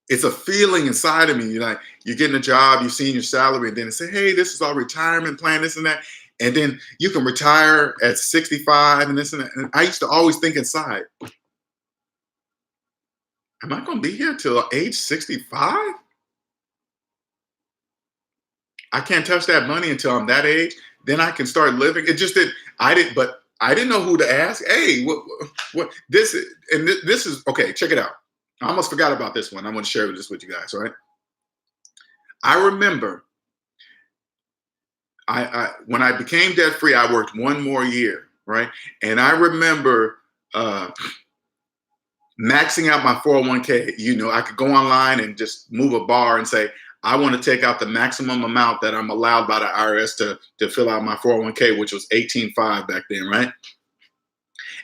A: it's a feeling inside of me. You're getting a job, you're seeing your salary, and then they say, hey, this is our retirement plan, this and that. And then you can retire at 65 and this and that. And I used to always think inside, am I going to be here till age 65? I can't touch that money until I'm that age. Then I can start living. It just did. I didn't know who to ask. Hey, what this is, and this is okay. Check it out. I almost forgot about this one. I want to share this with you guys. Right. I remember when I became debt free, I worked one more year. Right. And I remember maxing out my 401k. I could go online and just move a bar and say, I want to take out the maximum amount that I'm allowed by the IRS to fill out my 401k, which was $18,500 back then, right?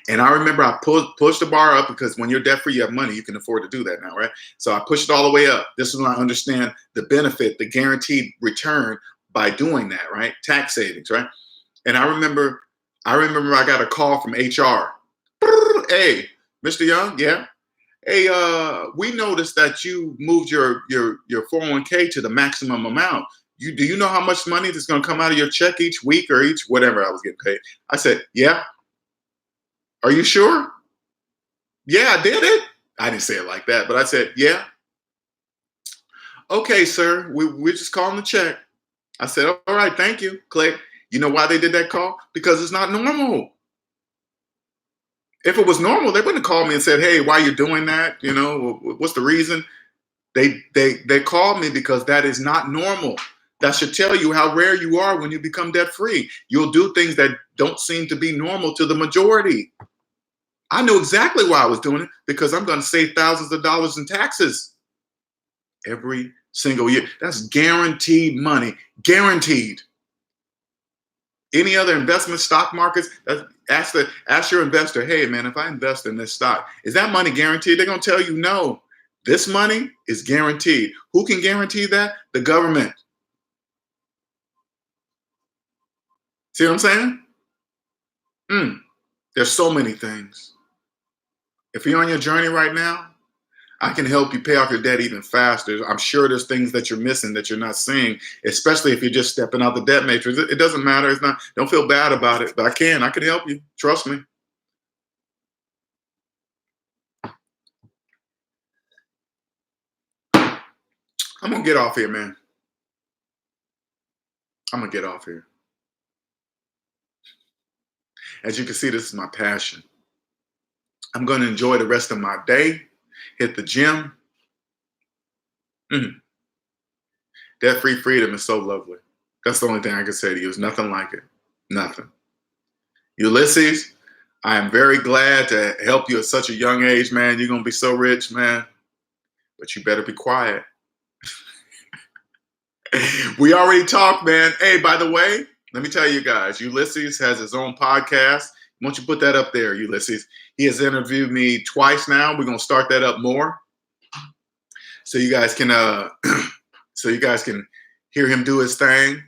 A: And I remember I pushed the bar up because when you're debt free, you have money, you can afford to do that now, right? So I pushed it all the way up. This is when I understand the benefit, the guaranteed return by doing that, right? Tax savings, right? And I remember I got a call from HR. Hey, Mr. Young, yeah. Hey, we noticed that you moved your 401k to the maximum amount. Do you know how much money that's going to come out of your check each week or each whatever I was getting paid? I said, yeah. Are you sure? Yeah, I did it. I didn't say it like that, but I said, yeah. Okay, sir, we're just calling the check. I said, all right, thank you. Click. You know why they did that call? Because it's not normal. If it was normal, they wouldn't have called me and said, hey, why are you doing that? What's the reason? They called me because that is not normal. That should tell you how rare you are when you become debt free. You'll do things that don't seem to be normal to the majority. I know exactly why I was doing it, because I'm going to save thousands of dollars in taxes every single year. That's guaranteed money, guaranteed. Any other investment, stock markets, ask your investor, hey man, if I invest in this stock, is that money guaranteed? They're gonna tell you no. This money is guaranteed. Who can guarantee that? The government. See what I'm saying? There's so many things. If you're on your journey right now, I can help you pay off your debt even faster. I'm sure there's things that you're missing that you're not seeing, especially if you're just stepping out the debt matrix. It doesn't matter. It's not. Don't feel bad about it. But I can help you. Trust me. I'm gonna get off here, man. I'm gonna get off here. As you can see, this is my passion. I'm gonna enjoy the rest of my day. Hit the gym. Debt-free freedom is so lovely. That's the only thing I can say to you. There's nothing like it. Nothing. Ulysses, I am very glad to help you at such a young age, man. You're going to be so rich, man. But you better be quiet. We already talked, man. Hey, by the way, let me tell you guys, Ulysses has his own podcast. Why don't you put that up there, Ulysses? He has interviewed me twice now. We're going to start that up more. So you guys can hear him do his thing.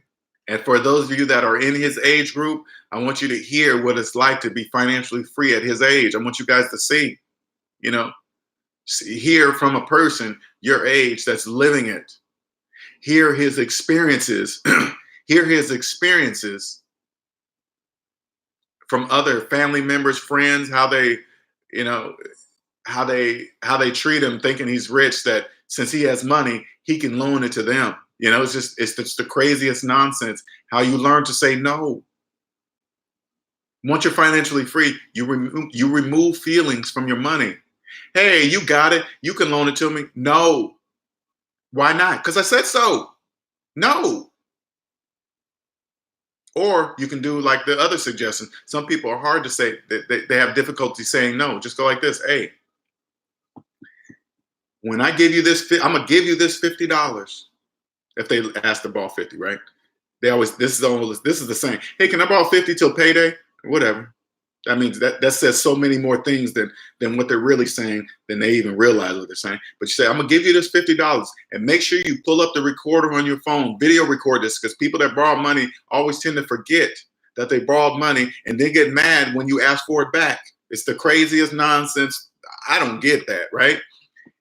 A: And for those of you that are in his age group, I want you to hear what it's like to be financially free at his age. I want you guys to see, hear from a person your age that's living it. Hear his experiences. Hear his experiences from other family members, friends, how they treat him, thinking he's rich, that since he has money, he can loan it to them. It's just the craziest nonsense. How you learn to say no. Once you're financially free, you remove feelings from your money. Hey, you got it. You can loan it to me. No. Why not? Because I said so. No. Or you can do like the other suggestion. Some people are hard to say. They have difficulty saying no. Just go like this. Hey, when I give you this, I'm going to give you this $50. If they ask to borrow 50, right? This is the same. Hey, can I borrow 50 till payday? Whatever. That means that says so many more things than what they're really saying, than they even realize what they're saying. But you say, I'm gonna give you this $50, and make sure you pull up the recorder on your phone, video record this, because people that borrow money always tend to forget that they borrowed money and they get mad when you ask for it back. It's the craziest nonsense. I don't get that, right?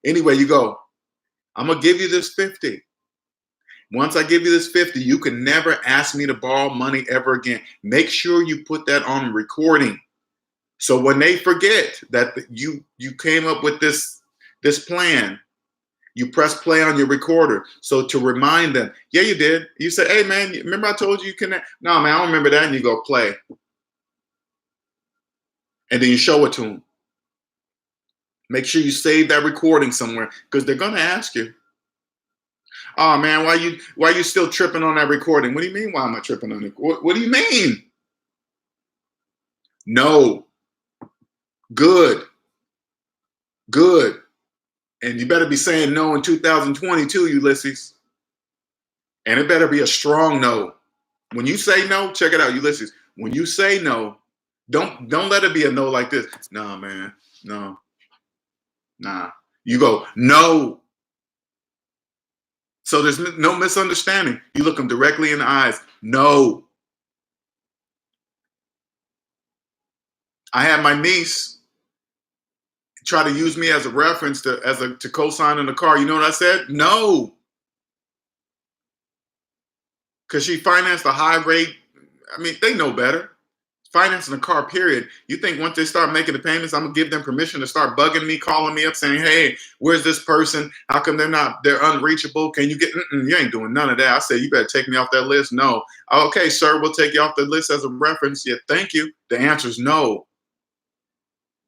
A: Anyway, you go, I'm gonna give you this 50. Once I give you this 50, you can never ask me to borrow money ever again. Make sure you put that on recording. So when they forget that you came up with this plan, you press play on your recorder. So to remind them, yeah, you did. You say, hey man, remember I told you can? No, man, I don't remember that. And you go play. And then you show it to them. Make sure you save that recording somewhere, because they're gonna ask you. Oh man, why you still tripping on that recording? What do you mean? Why am I tripping on it? What do you mean? No. Good. And you better be saying no in 2022, Ulysses. And it better be a strong no. When you say no, check it out, Ulysses. When you say no, don't let it be a no like this. Nah, man. No. Nah. You go, no. So there's no misunderstanding. You look them directly in the eyes. No. I had my niece try to use me as a reference to co-sign in the car. You know what I said? No. Because she financed a high rate. I mean, they know better. Financing a car, period. You think once they start making the payments, I'm gonna give them permission to start bugging me, calling me up, saying, hey, where's this person? How come they're unreachable? Can you get, you ain't doing none of that. I said, you better take me off that list. No. Okay, sir, we'll take you off the list as a reference. Yeah, thank you. The answer is no.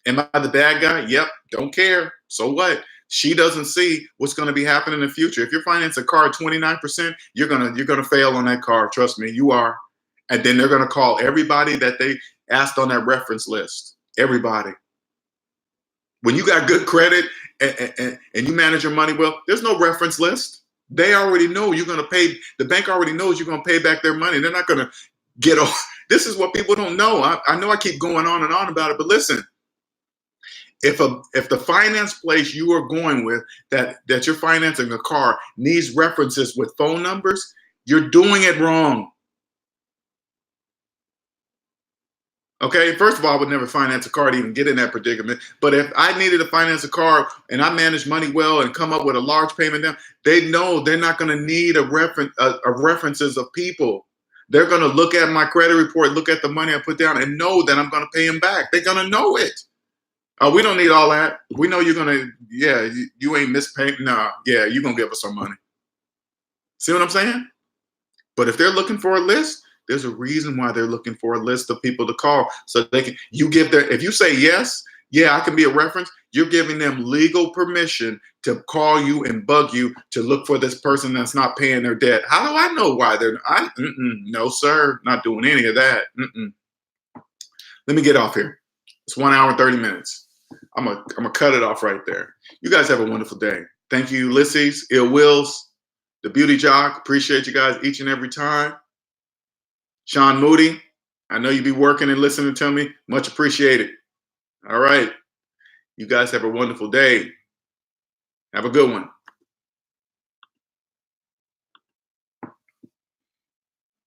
A: Am I the bad guy? Yep, don't care. So what? She doesn't see what's going to be happening in the future. If you're financing a car at 29%, you're gonna fail on that car. Trust me, you are. And then they're going to call everybody that they asked on that reference list. Everybody. When you got good credit and you manage your money well, there's no reference list. They already know you're going to pay. The bank already knows you're going to pay back their money. They're not going to Get off. This is what people don't know. I know I keep going on and on about it, but listen, if the finance place you are going with that you're financing a car needs references with phone numbers, you're doing it wrong. Okay, first of all, I would never finance a car to even get in that predicament. But if I needed to finance a car and I manage money well and come up with a large payment down, they know they're not going to need a references of people. They're going to look at my credit report, look at the money I put down, and know that I'm going to pay them back. They're going to know it. Oh, we don't need all that. We know you're going to, yeah, you ain't mispaying. Nah, yeah, you're going to give us some money. See what I'm saying? But if they're looking for a list, there's a reason why they're looking for a list of people to call. So they can, you give their, if you say yes, yeah, I can be a reference, you're giving them legal permission to call you and bug you to look for this person that's not paying their debt. How do I know why they're, no, sir, not doing any of that. Let me get off here. It's 1 hour, 30 minutes. I'm gonna cut it off right there. You guys have a wonderful day. Thank you, Ulysses, Ill Wills, the Beauty Jock. Appreciate you guys each and every time. Sean Moody, I know you be working and listening to me. Much appreciated. All right. You guys have a wonderful day. Have a good one.